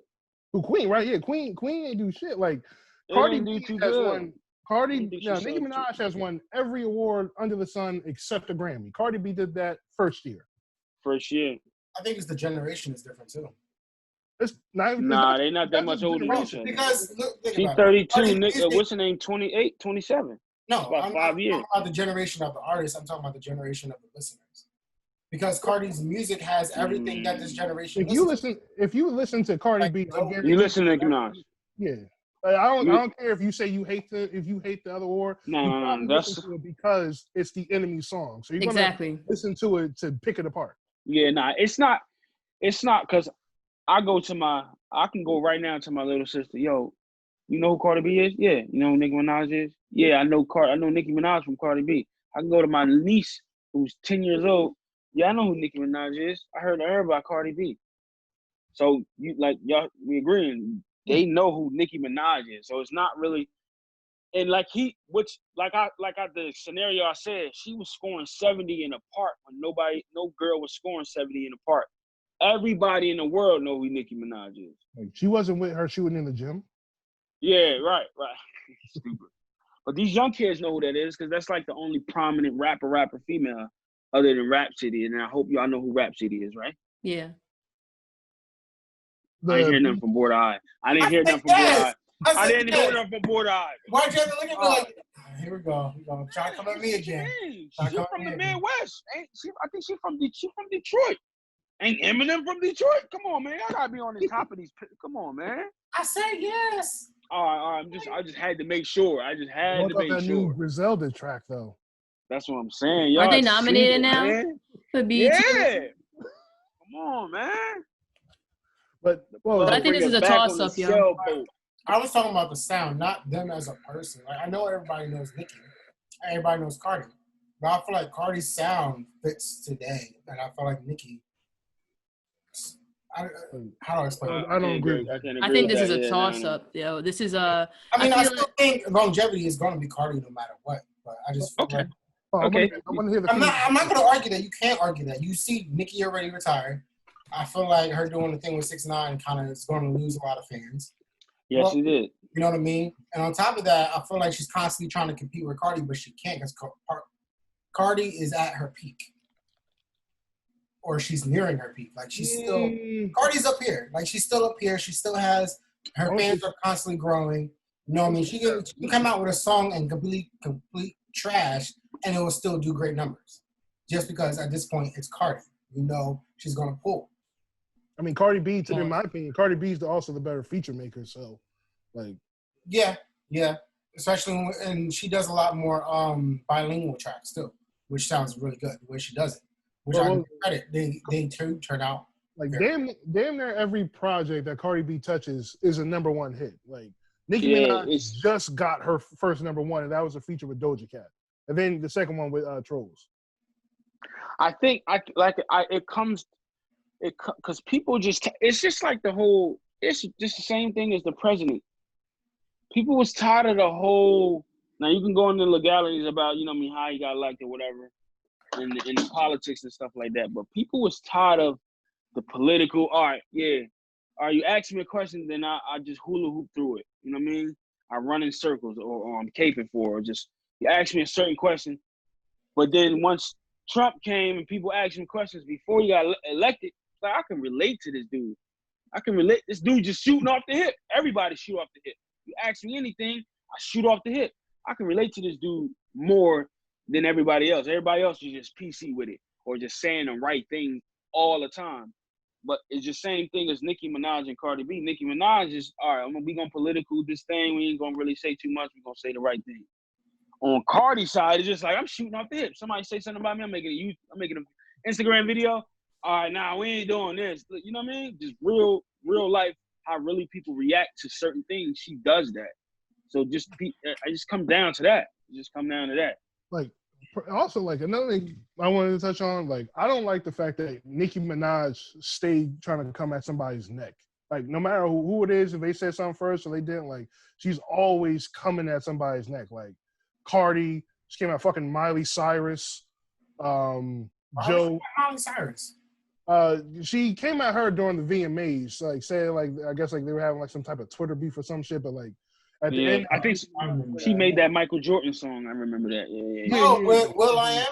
Who, Queen, right? Yeah, Queen ain't do shit. Like Cardi B has won. Nicki Minaj has won every award under the sun except a Grammy. Cardi B did that first year.
I think it's the generation is different too.
It's not,
they're not that much older than each other.
Because
she's 32. What's her name? 28, 27.
No,
about
I'm
5 years.
Talking about the generation of the artists. I'm talking about the generation of the listeners. Because Cardi's music has everything that this generation.
If you listen to Cardi B,
you listen to Nicki Minaj.
Yeah, I don't care if you say you hate the other war.
No, that's
because it's the enemy song. So you're gonna listen to it to pick it apart.
Yeah, it's not because I can go right now to my little sister. Yo, you know who Cardi B is? Yeah. You know who Nicki Minaj is? Yeah, I know Nicki Minaj from Cardi B. I can go to my niece who's 10 years old. Yeah, I know who Nicki Minaj is. I heard her about Cardi B. So we agreeing. They know who Nicki Minaj is. So it's not really, and the scenario I said, she was scoring 70 in a part when no girl was scoring 70 in a part. Everybody in the world know who Nicki Minaj is.
Like, she wasn't with her shooting in the gym.
Yeah, right. Stupid. But these young kids know who that is because that's like the only prominent rapper female other than Rhapsody. And I hope y'all know who Rhapsody is, right?
Yeah.
I didn't hear nothing from Border Eye. I didn't hear nothing from Border Eye. I didn't hear nothing from Border Eye.
Why'd you have to look at me like, here we go. You're going to try to come at me again.
She's from the Midwest. I think she's from Detroit. Ain't Eminem from Detroit? Come on, man. I got to be on the top of these. Come on, man.
I said yes.
All right. I just had to make sure.
What about that new Griselda track, though?
That's what I'm saying. Y'all
are they nominated now for BET?
Yeah. Come on, man.
But
I think this is a toss-up, yo.
I was talking about the sound, not them as a person. Like, I know everybody knows Nicki. Everybody knows Cardi. But I feel like Cardi's sound fits today. And I feel like Nicki. How do I explain it?
I don't agree.
I think this is a toss-up, yo. This is a...
I still think longevity is going to be Cardi no matter what. But I just feel like...
Okay.
I'm not going to argue that. You can't argue that. You see Nicki already retired. I feel like her doing the thing with 6ix9ine kind of is going to lose a lot of fans.
Yes, she did.
You know what I mean? And on top of that, I feel like she's constantly trying to compete with Cardi, but she can't because Cardi is at her peak. Or she's nearing her peak. Like, she's still... Cardi's up here. Like, she's still up here. She still has... Her fans are constantly growing. You know what I mean? She can come out with a song and complete trash, and it will still do great numbers. Just because at this point, it's Cardi. You know she's going to pull.
I mean, Cardi B, in my opinion, Cardi B is also the better feature maker. So, like,
yeah, especially and she does a lot more bilingual tracks too, which sounds really good the way she does it. Which I give credit. They turn out
like damn near every project that Cardi B touches is a #1 hit. Like Nicki Minaj just got her first #1, and that was a feature with Doja Cat, and then the second one with Trolls.
I think it comes. Because people it's just like it's just the same thing as the president. People was tired of the whole, now you can go into legalities about, you know what I mean, how he got elected or whatever, in the politics and stuff like that. But people was tired of the political, you ask me a question, then I just hula hoop through it. You know what I mean? I run in circles or I'm caping for, or just, you ask me a certain question. But then once Trump came and people asked him questions before he got elected, Like, I can relate to this dude. I can relate. This dude just shooting off the hip. Everybody shoot off the hip. You ask me anything, I shoot off the hip. I can relate to this dude more than everybody else. Everybody else is just PC with it or just saying the right thing all the time. But it's the same thing as Nicki Minaj and Cardi B. Nicki Minaj is, all right, we going to political this thing. We ain't going to really say too much. We're going to say the right thing. On Cardi's side, it's just like, I'm shooting off the hip. Somebody say something about me, I'm making an Instagram video. All right, nah, we ain't doing this. You know what I mean? Just real life, how really people react to certain things. She does that. So I just come down to that.
Like, also, like, another thing I wanted to touch on, like, I don't like the fact that Nicki Minaj stayed trying to come at somebody's neck. Like, no matter who it is, if they said something first or they didn't, like, she's always coming at somebody's neck. Like, Cardi, she came at fucking Miley Cyrus, Joe.
Miley Cyrus.
She came at her during the VMAs, like saying like I guess like they were having like some type of Twitter beef or some shit, but like at the end,
I think she made that Michael Jordan song. I remember that. Yeah.
Oh, Will I Am?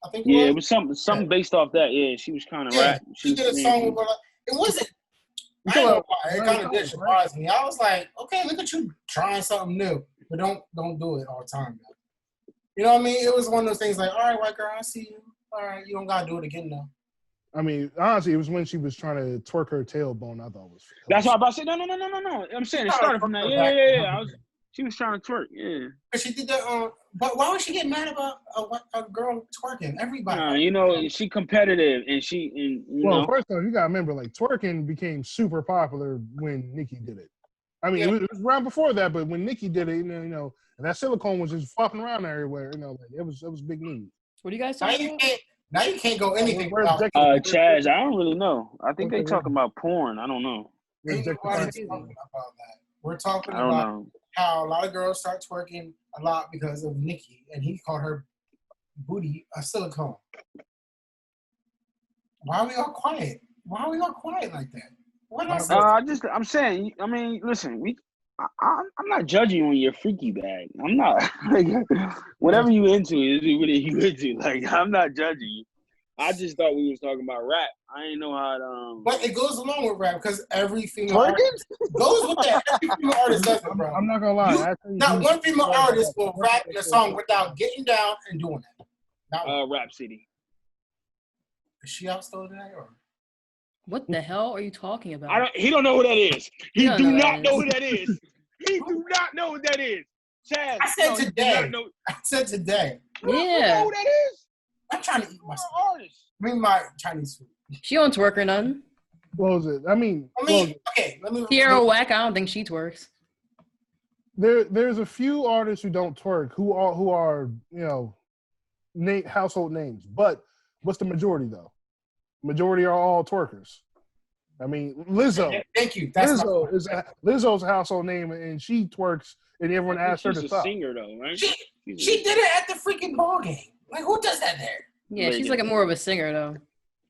I think.
It was something based off that. Yeah, she was kind of rap.
She did a song with Will I. It wasn't. I don't know why. It kind of did surprise me. I was like, okay, look at you trying something new, but don't do it all the time. Though. You know what I mean? It was one of those things like, all right, white girl, I see you. All right, you don't gotta do it again though.
I mean, honestly, it was when she was trying to twerk her tailbone. I thought was.
That's why I about to say no. I'm saying it started from that. Yeah. She was trying to twerk. Yeah.
But she did that. But why would she get mad about a girl twerking? Everybody.
You know, she competitive and you know.
First of all, you gotta remember, like twerking became super popular when Nicki did it. I mean, it was around before that, but when Nicki did it, you know, and that silicone was just flopping around everywhere. You know, like, it was big news.
What are you guys talking about?
Now you can't go anything without
Chaz, I don't really know. I think they talking about porn. I don't know.
We're talking about how a lot of girls start twerking a lot because of Nicki, and he called her booty a silicone. Why are we all quiet? Why are we all quiet like that?
I'm saying. I mean, listen, I'm not judging you on your freaky bag. I'm not. Like, whatever you into is what you into. Like, I'm not judging you. I just thought we was talking about rap. I didn't know how to.
But it goes along with rap because every female artist goes with that. Every female artist does it, bro.
I'm not gonna lie.
Not one female artist will rap in a song without getting down and doing that.
Rap City.
Is she out still today or?
What the hell are you talking about?
He don't know who that is. He do not know who that is. He do not know who that is. Chaz,
I said today.
Yeah.
You know who that is?
I'm trying to eat my
artist.
Bring my Chinese food.
She don't twerk or nothing.
What was it? I mean,
okay.
Tierra Whack, I don't think she twerks.
There's a few artists who don't twerk who are you know household names, but what's the majority though? Majority are all twerkers. I mean, Lizzo.
Thank you.
Lizzo's a household name, and she twerks, and everyone asks her to stop.
She's a singer, though, right?
She did it at the freaking ball game. Like, who does that there?
Yeah, she's like more of a singer, though.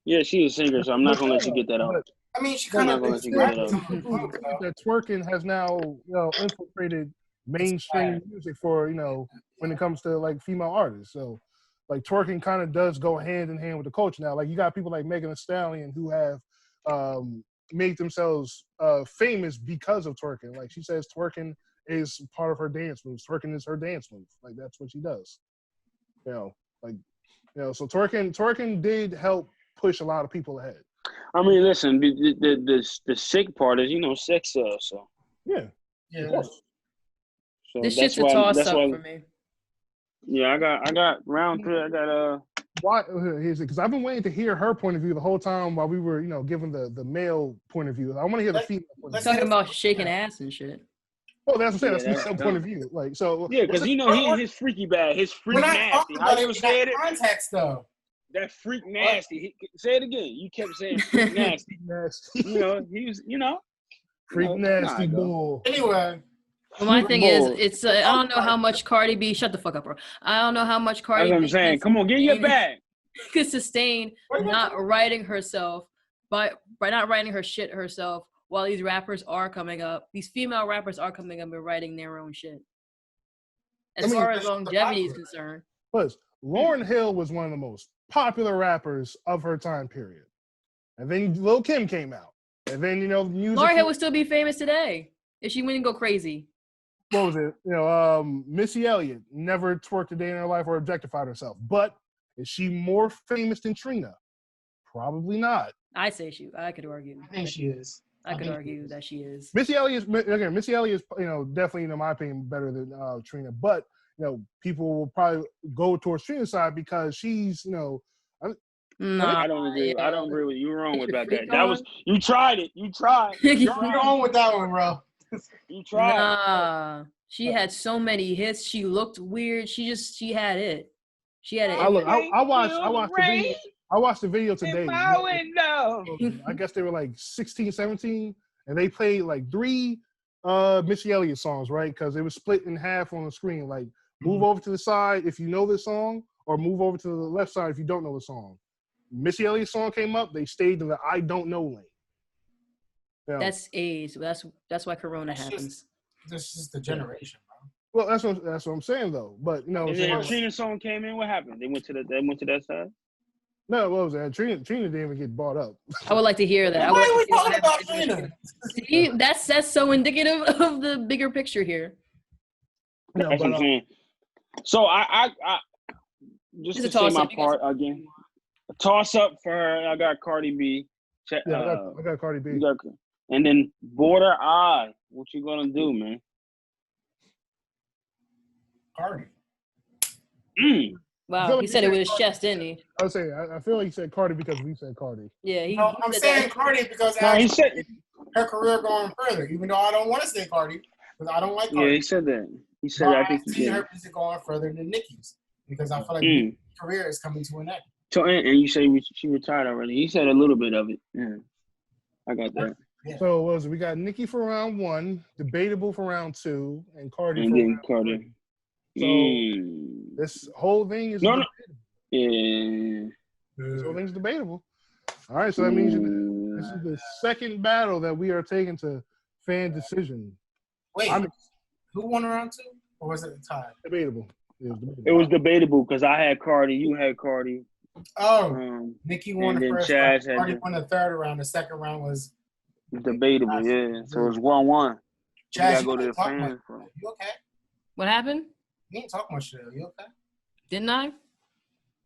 Yeah, she's a singer, so I'm not gonna let you get that out.
I mean, she kind of
that twerking has now infiltrated mainstream music for when it comes to like female artists. So. Like twerking kind of does go hand in hand with the culture now. Like you got people like Megan Thee Stallion who have made themselves famous because of twerking. Like she says, twerking is part of her dance moves. Twerking is her dance move. Like that's what she does. So twerking did help push a lot of people ahead.
I mean, listen, the sick part is sex sells. So
yeah.
So
this shit's a toss up for me.
Yeah, I got round three. I got
Why? Because I've been waiting to hear her point of view the whole time while we were, giving the male point of view. I want to hear the female point of view.
Talking about shaking ass and shit.
Oh, that's what I'm saying. That's the point of view. Like so.
Yeah, because he in his freaky bag, his freak nasty. How you said it?
Context though.
That freak nasty. Say it again. You kept saying freak nasty.
Nasty.
He was.
Freak nasty bull.
Anyway.
Well, my thing is, it's I don't know how much Cardi B. Shut the fuck up, bro. I don't know how much Cardi B.
That's what I'm saying. Come on, get your bag.
Could sustain not writing herself by not writing her shit herself while these rappers are coming up. These female rappers are coming up and writing their own shit. As far as longevity is concerned.
Plus, Lauryn Hill was one of the most popular rappers of her time period. And then Lil' Kim came out. And then, music.
Lauryn Hill would still be famous today if she wouldn't go crazy.
What was it? Missy Elliott never twerked a day in her life or objectified herself. But is she more famous than Trina? Probably not.
I could argue.
I think she is.
I could argue that she is.
Missy Elliott is, definitely, in my opinion, better than Trina. But, people will probably go towards Trina's side because she's,
No,
I don't agree. I don't agree with you. You're wrong with that. That was you tried it. You tried.
You're wrong with that one, bro.
You tried.
Nah, she had so many hits. She looked weird. She had it. She had it.
I watched the video today.
My window.
I guess they were like 16, 17, and they played like 3 Missy Elliott songs, right? Because it was split in half on the screen. Like, move over to the side if you know the song, or move over to the left side if you don't know the song. Missy Elliott's song came up, they stayed in the I don't know lane.
That's age. That's why Corona happens.
This is the generation, bro.
Well, that's what I'm saying though. But
And then Trina's song came in. What happened? They went to that side.
No, what was that? Trina didn't even get bought up.
I would like to hear that.
Why are we talking about Trina?
See, that's so indicative of the bigger picture here.
No,
That's what I'm saying. So I just to say my part again. A toss up for her. I got Cardi B.
I got Cardi B.
And then Border Eye. What you gonna do, man?
Cardi.
Wow, he said it with his chest, didn't he?
I was saying, I feel like he said Cardi because we said Cardi.
Yeah,
I'm saying Cardi because
he said
her career going further, even though I don't want to say Cardi because I don't like Cardi.
Yeah, he said that. He said I think he did.
Her music going further than Nicki's because I feel like Nicki's career is coming to an end.
So, and you say she retired already. He said a little bit of it. Yeah, I got that.
Yeah. So what was it? We got Nicki for round 1, Debatable for round 2, and Cardi for round 3. So this whole thing is debatable.
Yeah.
This whole thing's debatable. All right, so that means this is the second battle that we are taking to fan decision.
Wait, who won round 2? Or was it a tie?
Debatable.
It was debatable because I had Cardi, you had Cardi.
Oh, Nicki won the first round. Cardi won the third round. The second round was
debatable, yeah. So it was 1-1.
Chaz,
you gotta go to the fans.
You okay?
What happened?
You ain't talk much today. You okay?
Didn't I?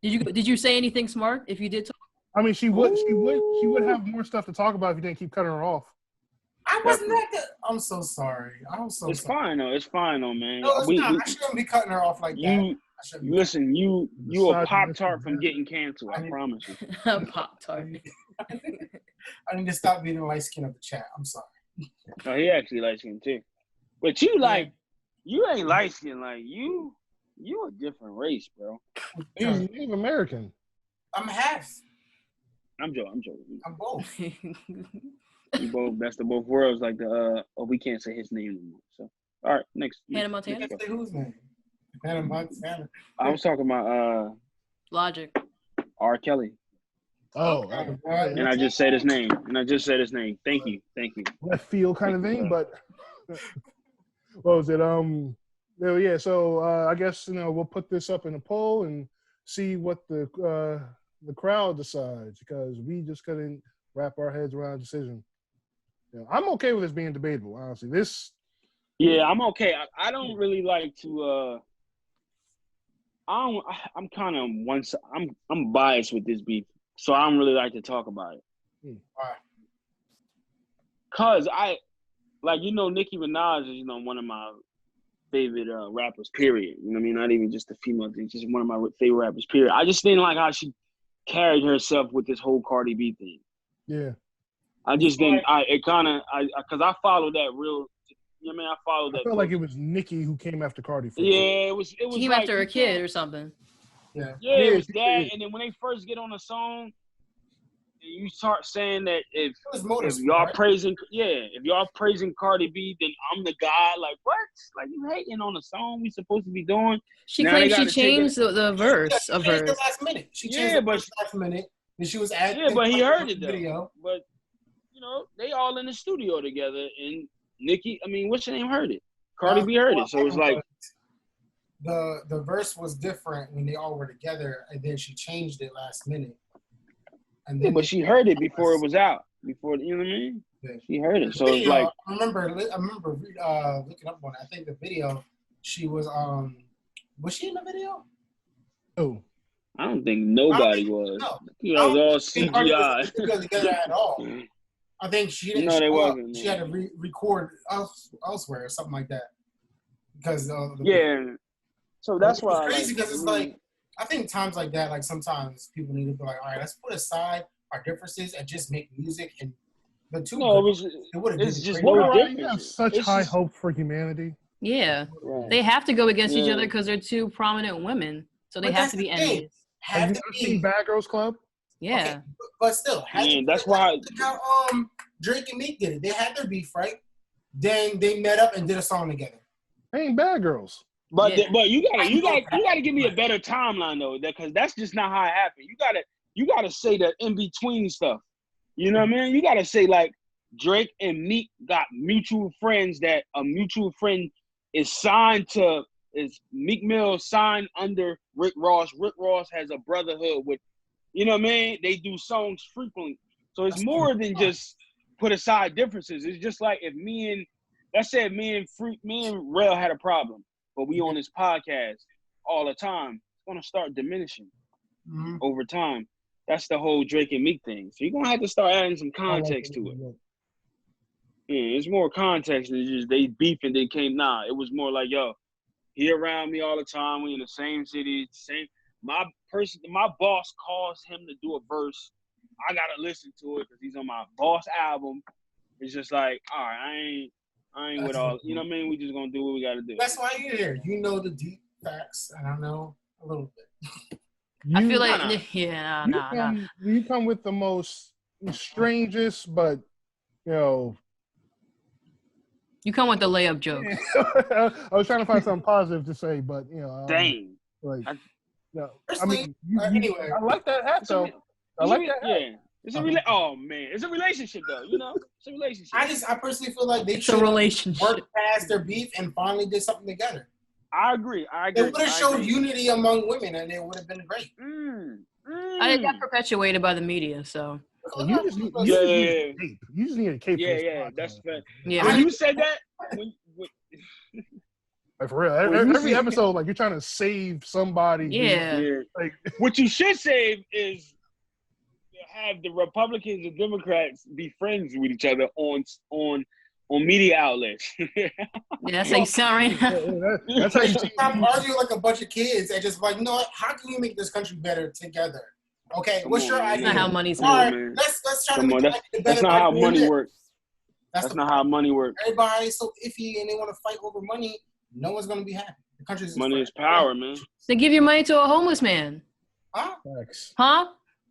Did you say anything smart? If you did talk,
I mean, she would have more stuff to talk about if you didn't keep cutting her off.
I wasn't that good. I'm so sorry.
It's fine though. It's fine though, man.
No, it's not. I shouldn't be cutting her off like that.
Listen, you a Pop-Tart from getting canceled. I promise you.
Pop-Tart.
I need to stop being the light skin of the chat. I'm sorry.
Oh, he actually light skin too. But you you ain't light skin. Like you a different race, bro.
He's Native American.
I'm half.
I'm joking.
I'm both.
You both best of both worlds. Like we can't say his name anymore. So all right, next.
Hannah Montana.
Say whose name? Hannah Montana.
I was talking about
Logic.
R. Kelly.
Oh,
and I just said his name. Thank you.
Left field kind of thing, but what was it? Yeah. So I guess we'll put this up in a poll and see what the crowd decides because we just couldn't wrap our heads around a decision. I'm okay with this being debatable. Honestly,
Yeah, I'm okay. I don't really like to. I'm kind of I'm biased with this beef, so I don't really like to talk about it.
Why?
Cause Nicki Minaj is one of my favorite rappers. Period. You know what I mean? Not even just a female thing, just one of my favorite rappers. Period. I just didn't like how she carried herself with this whole Cardi B thing.
Yeah.
I just didn't. Because I followed that real. You know what I mean? I followed that.
I felt like it was Nicki who came after Cardi.
Yeah, it was.
She came after a kid or something.
Yeah.
Yeah, it was that. And then when they first get on the song, you start saying that if y'all praising Cardi B, then I'm the guy. Like what? Like you hating on the song we supposed to be doing?
She claims she changed the verse of hers.
Last minute. She changed the last minute. And she was adding.
Yeah, but he heard it though. Video. But they all in the studio together, and Nicki, what's your name? Heard it. Cardi B heard it, so it was like
the verse was different when they all were together, and then she changed it last minute. And
Yeah,
then
but she heard it before it was out. Before, you know what I mean?
Yeah.
She heard it. So
video,
it's like,
I remember looking up on it. I think the video, she was she in the video?
Oh,
I don't think nobody was.
No.
You know, it was all
Cardi was
CGI.
together at all. I think she didn't.
No, they wasn't.
She had to record elsewhere or something like that. Because
So that's why
it's crazy because it's like I think times like that, like sometimes people need to be like, all right, let's put aside our differences and just make music and the two.
No,
it's
just
no
no
difference. You
difference.
have such high hope for humanity.
Yeah,
Right.
they have to go against each other because they're two prominent women, so they have to be enemies.
Have you seen Bad Girls Club?
Yeah,
okay, but still,
that's why.
How Drake and Meek did it. They had their beef, right? Then they met up and did a song together.
They ain't bad girls.
But you gotta give me a better timeline though, because that's just not how it happened. You gotta say the in between stuff. You know what I mean? You gotta say like Drake and Meek got mutual friends that a mutual friend is Meek Mill signed under Rick Ross. Rick Ross has a brotherhood with, you know what I mean? They do songs frequently. So it's more than just put aside differences. It's just like if me and Rel had a problem, but we on this podcast all the time, it's gonna start diminishing over time. That's the whole Drake and Meek thing. So you're gonna have to start adding some context to it. Yeah, it's more context than just they beefing. They came. Nah, it was more like, yo, he around me all the time. We in the same city, same. My boss calls him to do a verse. I gotta listen to it because he's on my boss album. It's just like, all right, I ain't with all. You know what I mean? We just gonna do what we gotta do.
That's why you're here. You know the deep facts, and I know a little bit.
I feel like
you come with the most strangest, but you know.
You come with the layup joke.
I was trying to find something positive to say, but you know,
dang.
Like,
I mean, anyway,
I like that hat though. I like that hat.
Yeah. It's a relationship though, you know? It's a relationship.
I personally feel like they
should
work past their beef and finally did something together.
I agree.
It would have showed unity among women and it would have been great.
I think got perpetuated by the media, so.
You just need a cape.
Yeah, that's fair.
Yeah.
When you said that,
like for real, every episode, like you're trying to save somebody.
Yeah.
Like what you should save is have the Republicans and Democrats be friends with each other on media outlets.
Yeah, that's how you sound right now.
That's how you stop arguing like a bunch of kids and just like, you know what? How can we make this country better together? Okay, what's your idea?
That's not how money's
made. All right, let's try to make it better.
That's not how money works.
That's
not how money works.
Everybody's so iffy and they want to fight over money. No one's gonna be happy. The country's
money is power, man.
They give your money to a homeless man.
Huh?
Huh?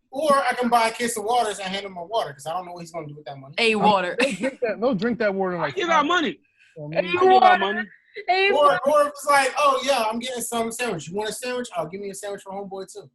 Or I can buy a case of waters and hand him my water because I don't know what he's gonna do with that money.
Water.
They'll drink that water like.
I give out money.
Or if it's like, oh yeah, I'm getting some sandwich. You want a sandwich? I'll give me a sandwich for homeboy too.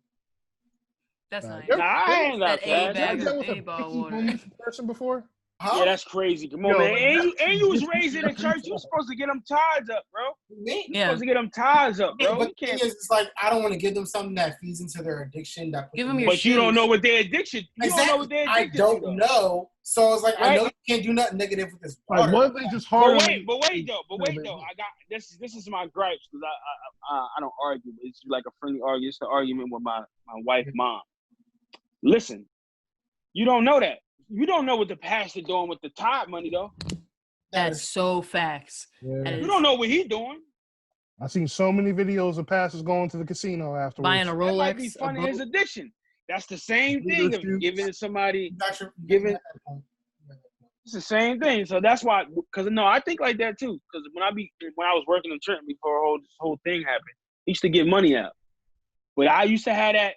That's nice.
I ain't got that.
Have you dealt with a homeless person before?
Huh?
Yeah, that's crazy. Come on, man. And you was raised in a church. You was supposed to get them tithes up, bro.
Me?
You supposed to get them tithes up, bro.
But the thing is, it's like I don't want to give them something that feeds into their addiction.
Give them your
But you don't know what their addiction. You don't know what their addiction.
I don't know. So it's like I know you can't do nothing negative with this water.
What they just hard?
But wait though. I got this. This is my gripes because I don't argue. It's like a friendly argument. It's the argument with my wife's mom. Listen, you don't know that. You don't know what the pastor doing with the tithe money though.
That's so facts.
Yeah.
You don't know what he doing.
I've seen so many videos of pastors going to the casino afterwards.
Buying a Rolex.
That might be fun in his addiction. That's the same thing of giving somebody giving. It's the same thing. So that's why, because I think like that too. Because when I was working in Trenton before this whole thing happened, I used to give money out. But I used to have that.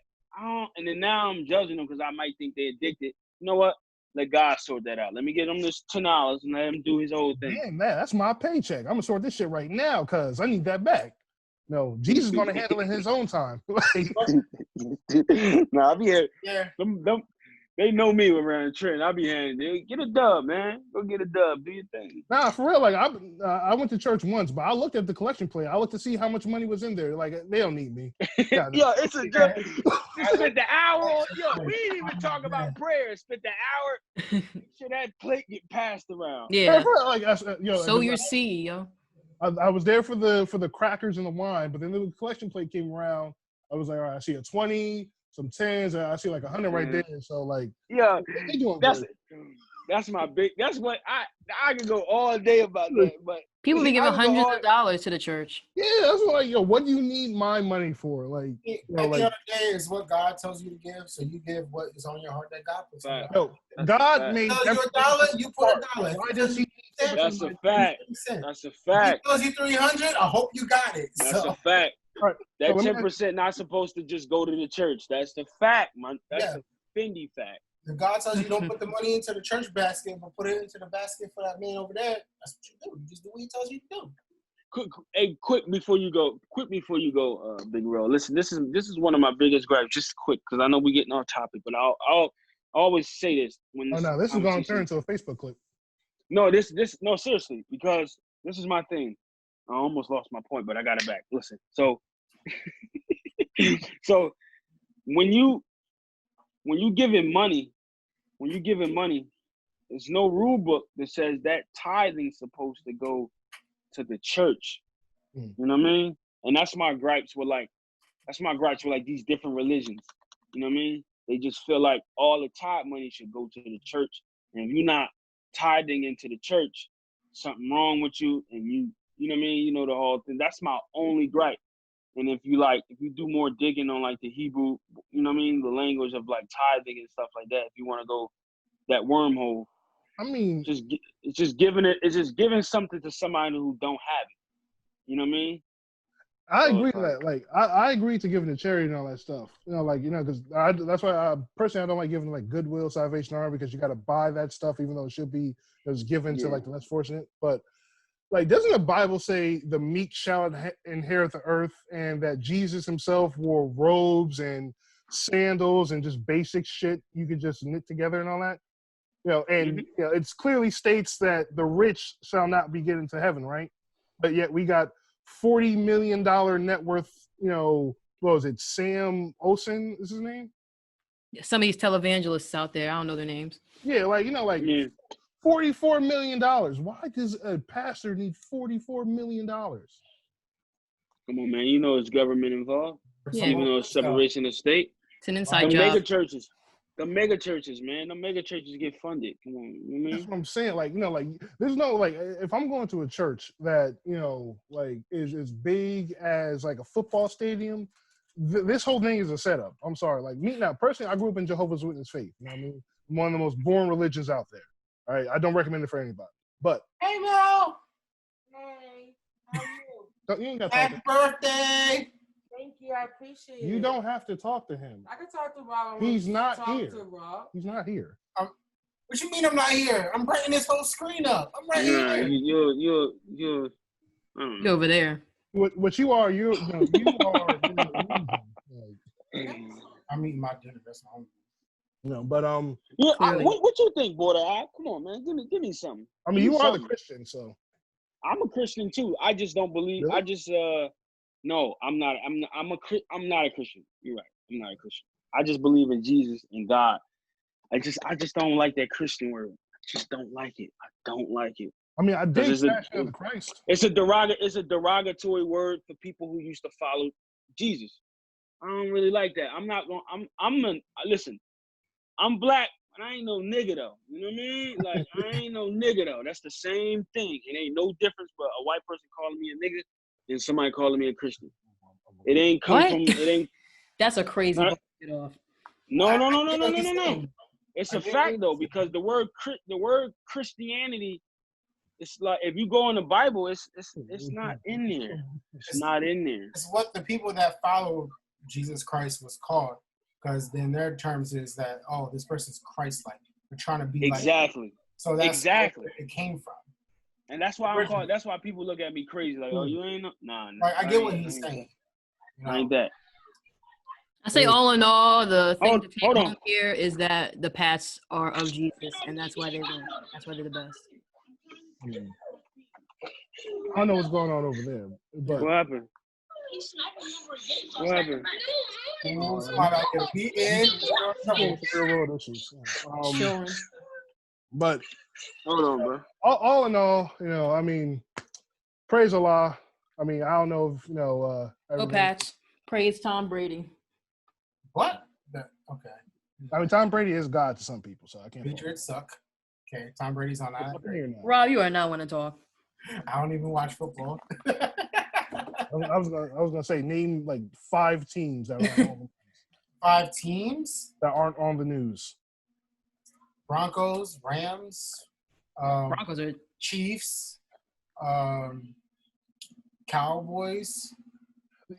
And then now I'm judging them because I might think they're addicted. You know what? Let God sort that out. Let me get him this $10 and let him do his whole thing.
Man, that's my paycheck. I'm gonna sort this shit right now because I need that back. No, Jesus is gonna handle it in his own time.
I'll be here.
Yeah.
They know me around Trent. I'll be handing. Get a dub, man. Go get a dub. Do your thing.
Nah, for real. Like I went to church once, but I looked at the collection plate. I looked to see how much money was in there. Like they don't need me.
Yo, it's a joke. You spent the hour. Yo, we didn't even talk about prayer. Spent the hour. Should that plate get passed around?
Yeah.
Like
Sow your seed, yo.
I was there for the crackers and the wine, but then the collection plate came around. I was like, all right, I see a 20, some 10s, and I see like 100 right there. So like,
yeah,
they doing
that's my big. That's what I can go all day about that. But
people be giving hundreds of dollars to the church.
Yeah, that's like, yo, what do you need my money for? Like,
at the end of the day, is what God tells you to give. So you give what is on your heart that God puts on your heart.
Yo, God made
you $1, you put $1.
Why does he?
That's a fact. That's a fact.
He tells you 300. I hope you got it.
That's a fact.
Right.
That 10% not supposed to just go to the church. That's the fact, man. That's a Fendi fact.
If God tells you don't put the money into the church basket, but put it into the basket for that man over there, that's what you do. You just do what he tells you to do.
Quick before you go, Big Real. Listen, this is one of my biggest gripes. Just quick, because I know we're getting off topic, but I'll always say this when
this is going to turn into a Facebook clip.
No, no, seriously, because this is my thing. I almost lost my point, but I got it back. Listen, so when you giving money, there's no rule book that says that tithing's supposed to go to the church. You know what I mean? And that's my gripes with these different religions. You know what I mean? They just feel like all the tithe money should go to the church. And if you're not tithing into the church, something wrong with you, and you know what I mean? You know the whole thing. That's my only gripe. And if you do more digging on like the Hebrew, you know what I mean, the language of like tithing and stuff like that, if you want to go that wormhole,
I mean,
it's just giving something to somebody who don't have it. You know what I mean?
I agree with that. Like, I agree to giving to charity and all that stuff. You know, like, you know, because that's why I don't like giving like Goodwill, Salvation Army, because you got to buy that stuff, even though it should be given to like the less fortunate. But like, doesn't the Bible say the meek shall inherit the earth, and that Jesus himself wore robes and sandals and just basic shit you could just knit together and all that? You know, and you know, it's clearly states that the rich shall not be getting to heaven, right? But yet we got $40 million net worth, you know, what was it? Sam Olsen is his name?
Some of these televangelists out there, I don't know their names.
Yeah, like, you know, like $44 million. Why does a pastor need $44 million? Come
on, man. You know it's government involved. Yeah. Even though it's separation of state.
It's an inside job.
The mega churches, man. The mega churches get funded. Come on, you know what I mean?
That's what I'm saying. Like, you know, like there's no like if I'm going to a church that, you know, like is as big as like a football stadium, this whole thing is a setup. I'm sorry. Like me now, personally, I grew up in Jehovah's Witness faith. You know what I mean? One of the most boring religions out there. All right, I don't recommend it for anybody. But
hey, Mel. Hey, how are you?
You ain't got
Happy birthday.
Thank you, I appreciate it.
You don't have to talk to him.
I can talk to Rob.
He's not here. He's not here.
What you mean I'm not here? I'm bringing this whole screen up. I'm right here.
You're
over there.
What you are, you are.
I'm eating my dinner. That's all.
No, but
what you think, Border? Come on, man. Give me something.
I mean, you are the Christian, so.
I'm a Christian too. I just don't believe. Really? No, I'm not. I'm not a Christian. You're right. I'm not a Christian. I just believe in Jesus and God. I just don't like that Christian word. I just don't like it. I don't like it.
I mean, I dig Passion of the Christ.
It's a derogatory word for people who used to follow Jesus. I don't really like that. I'm not going. Listen. I'm black, but I ain't no nigga though. You know what I mean? Like I ain't no nigga though. That's the same thing. It ain't no difference but a white person calling me a nigga and somebody calling me a Christian. It ain't come from. It ain't.
That's a crazy. Get off.
No. It's a fact though, because the word Christianity, it's like if you go in the Bible, it's not in there. It's not in there.
It's what the people that follow Jesus Christ was called, because then their terms is that this person's Christ-like. They're trying to be
exactly.
Like so that's
exactly
where it came from.
And that's why I'm called. That's why people look at me crazy, like, oh, you ain't nah.
Like, I get what he's saying.
I ain't that.
I say all in all, the thing to take
hold on.
home here is that the Pats are of Jesus, and that's why they win. That's why they're the best.
I don't know what's going on over there, but
What happened? What happened?
Somebody out there beating.
real world issues.
Chilling.
But
Hold on, bro.
all in all, I mean, praise Allah. I mean, I don't know if
Go
everybody-
Pats. Praise Tom Brady.
What? Okay.
I mean, Tom Brady is God to some people, so I can't.
Patriots suck. Okay, Tom Brady's on that.
Rob, you are not want to talk.
I don't even watch football.
I was gonna say name like 5 teams that aren't on,
5 teams
that aren't on the news.
Broncos, Rams,
Broncos are
Chiefs, Cowboys.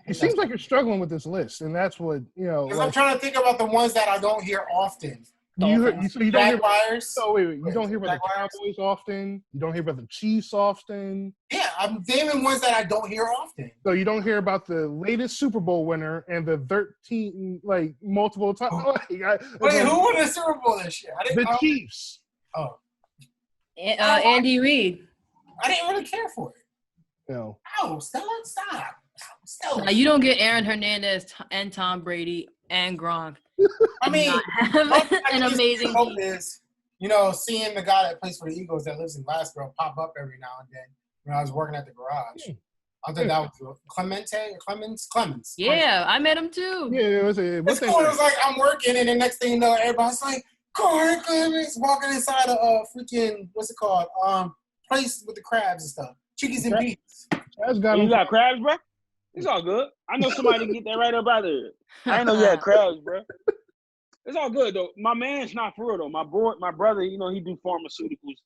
It seems like you're struggling with this list, and that's what
Because I'm trying to think about the ones that I don't hear often.
You don't hear
Jaguars.
you don't hear about the Cowboys often. You don't hear about the Chiefs often.
Yeah, I'm naming ones that I don't hear often.
So you don't hear about the latest Super Bowl winner and the 13 multiple times.
Wait, who won the Super Bowl this year?
The Chiefs.
Oh,
Andy Reid.
I didn't really care for it.
No.
Oh, Stella, stop. Stella.
Now, you don't get Aaron Hernandez and Tom Brady and Gronk.
I mean,
an amazing
hope is, seeing the guy that plays for the Eagles that lives in Glasgow pop up every now and then when I was working at the garage. I thought that was Clemens.
Yeah, I met him too.
Yeah, it was
It's cool. It was like I'm working, and the next thing you know, everybody's like, Corey Clemens walking inside a freaking, what's it called? Place with the crabs and stuff. Chickies and beets.
You
got crabs, bro? It's all good. I know somebody to get that right up out of there. I didn't know you had crabs, bro. It's all good though. My man's not for real though. My brother, he do pharmaceuticals.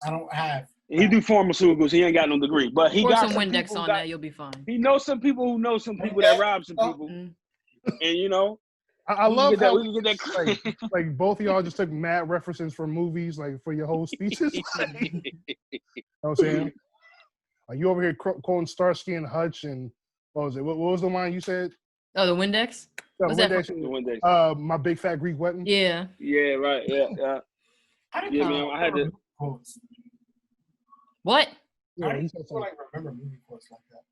I don't have.
He do pharmaceuticals. He ain't got no degree, but he
Pour
got
some Windex on that. You'll be fine.
He knows some people who know some people that rob some people, and
I love how
we can get that.
like both of y'all just took mad references from movies, like for your whole speeches. You know what I'm saying? Like you over here quoting Starsky and Hutch, and what was it? What was the line you said?
Oh, the Windex?
The
Windex.
My big fat Greek wedding.
Yeah.
Yeah, right. Yeah. Man, I had to.
What?
Yeah,
I remember movie quotes like that.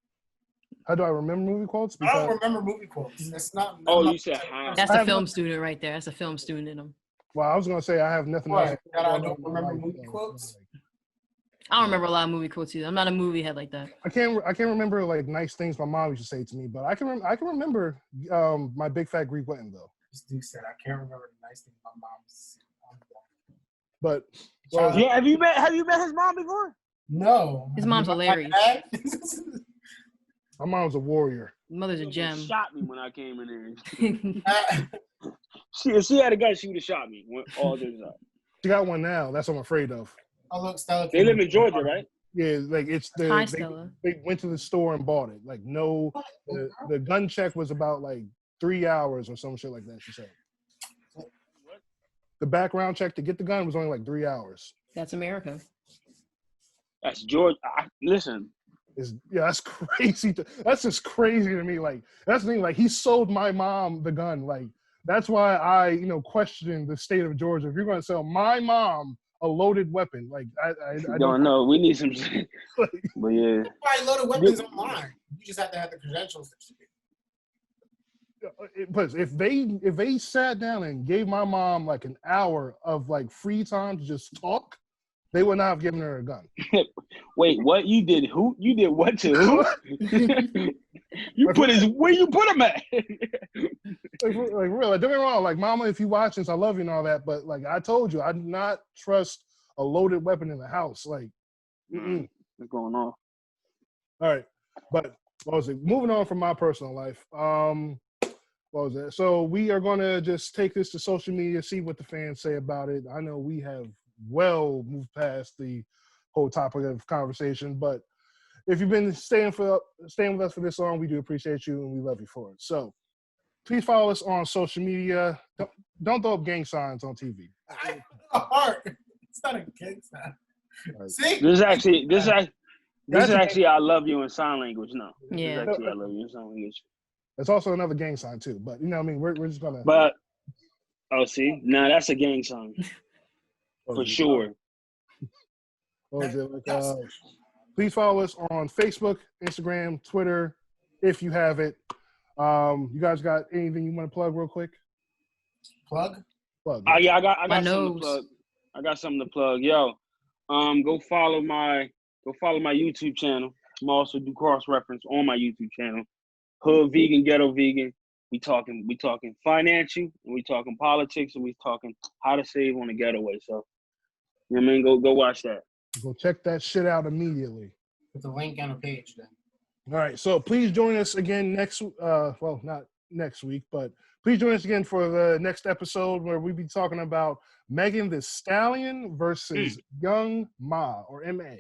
How do I remember movie quotes?
I don't remember movie quotes. That's not.
You said how?
That's a film student right there. That's a film student in him.
Well, I was gonna say I have nothing else.
I don't remember movie quotes.
I don't remember a lot of movie quotes either. I'm not a movie head like that.
I can't remember like nice things my mom used to say to me, but I can remember my big fat Greek wedding though.
This dude said I can't remember the nice things my mom used to say.
But
yeah, have you met his mom before?
No.
His mom's hilarious.
My mom's a warrior.
Mother's a gem.
She shot me when I came in there. If she had a gun, she would have shot me. All this up.
She got one now. That's what I'm afraid of.
Oh, look, Stella.
They live in Georgia, right?
Yeah, like it's
Hi, Stella.
They went to the store and bought it. Like the gun check was about like 3 hours or some shit like that. She said. The background check to get the gun was only like 3 hours.
That's America.
That's Georgia. Listen.
That's crazy. That's just crazy to me. Like that's the thing. Like he sold my mom the gun. Like that's why I question the state of Georgia. If you're going to sell my mom a loaded weapon, like I don't know.
We need some shit. But yeah.
Why loaded weapons online? You just have to have the credentials.
But if they sat down and gave my mom like an hour of like free time to just talk, they would not have given her a gun.
Wait, what? You did who? You did what to who? Where you put him at?
like real. Like, don't get me wrong. Like, mama, if you watch this, I love you and all that. But like I told you, I do not trust a loaded weapon in the house. Like,
what's going on?
All right, but what was it? Moving on from my personal life. What was it? So we are going to just take this to social media, see what the fans say about it. I know we have well moved past the whole topic of conversation, but if you've been staying with us for this long, we do appreciate you and we love you for it. So please follow us on social media. Don't throw up gang signs on TV.
It's not a gang sign.
Right.
See?
This is actually I love you in sign language now.
Yeah.
This is actually I love you in sign language.
That's also another gang sign too. But you know what I mean? We're just gonna.
But see, now that's a gang sign for sure.
What was it? Like, please follow us on Facebook, Instagram, Twitter, if you have it. You guys got anything you want to plug real quick?
Plug.
Yeah, I got
My
something to
nose.
plug. I got something to plug. Yo, go follow my YouTube channel. I'm also do cross reference on my YouTube channel. Hood Vegan, Ghetto Vegan. We talking financial, and we talking politics, and we talking how to save on the getaway. So, you know what I mean? Go watch that.
Go check that shit out immediately.
Put the link on the page then.
All right, so please join us again next. Well, not next week, but please join us again for the next episode where we'll be talking about Megan Thee Stallion versus Young Ma or M.A.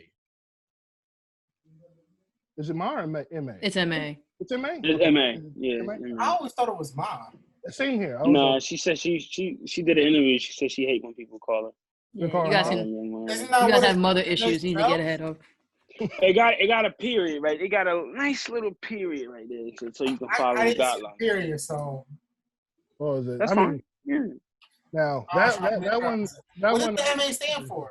Is it Ma or M.A.?
It's M.A.
It's M.A.
It's M.A. Yeah.
M.A.
M.A.
I always thought it was mom.
Same here.
No, she said she did an interview. She said she hate when people call her.
Yeah,
call
you
her
guys
mom?
can.
Isn't
You
that
guys
what
have
it-
mother issues you need to get ahead of.
It got a period, right? It got a nice little period right there, so you can follow
I
the
didn't see
guidelines.
the period, so
What was it?
That's
I
fine.
mean,
Yeah.
now
I was
that
trying to
that
figure
one
out,
that
what
one.
does the MA stand for?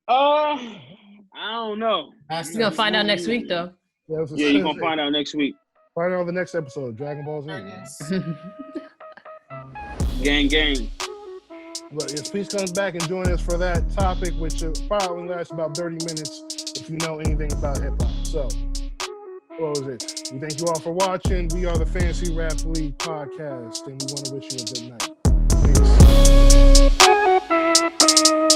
I don't know.
Master
You're gonna find out next week, though.
Yeah,
Yeah, you're gonna find out next week.
Find out the next episode of Dragon Ball Z.
Yes.
Gang.
But yes, please come back and join us for that topic, which will probably last about 30 minutes if you know anything about hip hop. So, what was it? We thank you all for watching. We are the Fantasy Rap League podcast, and we want to wish you a good night. Peace.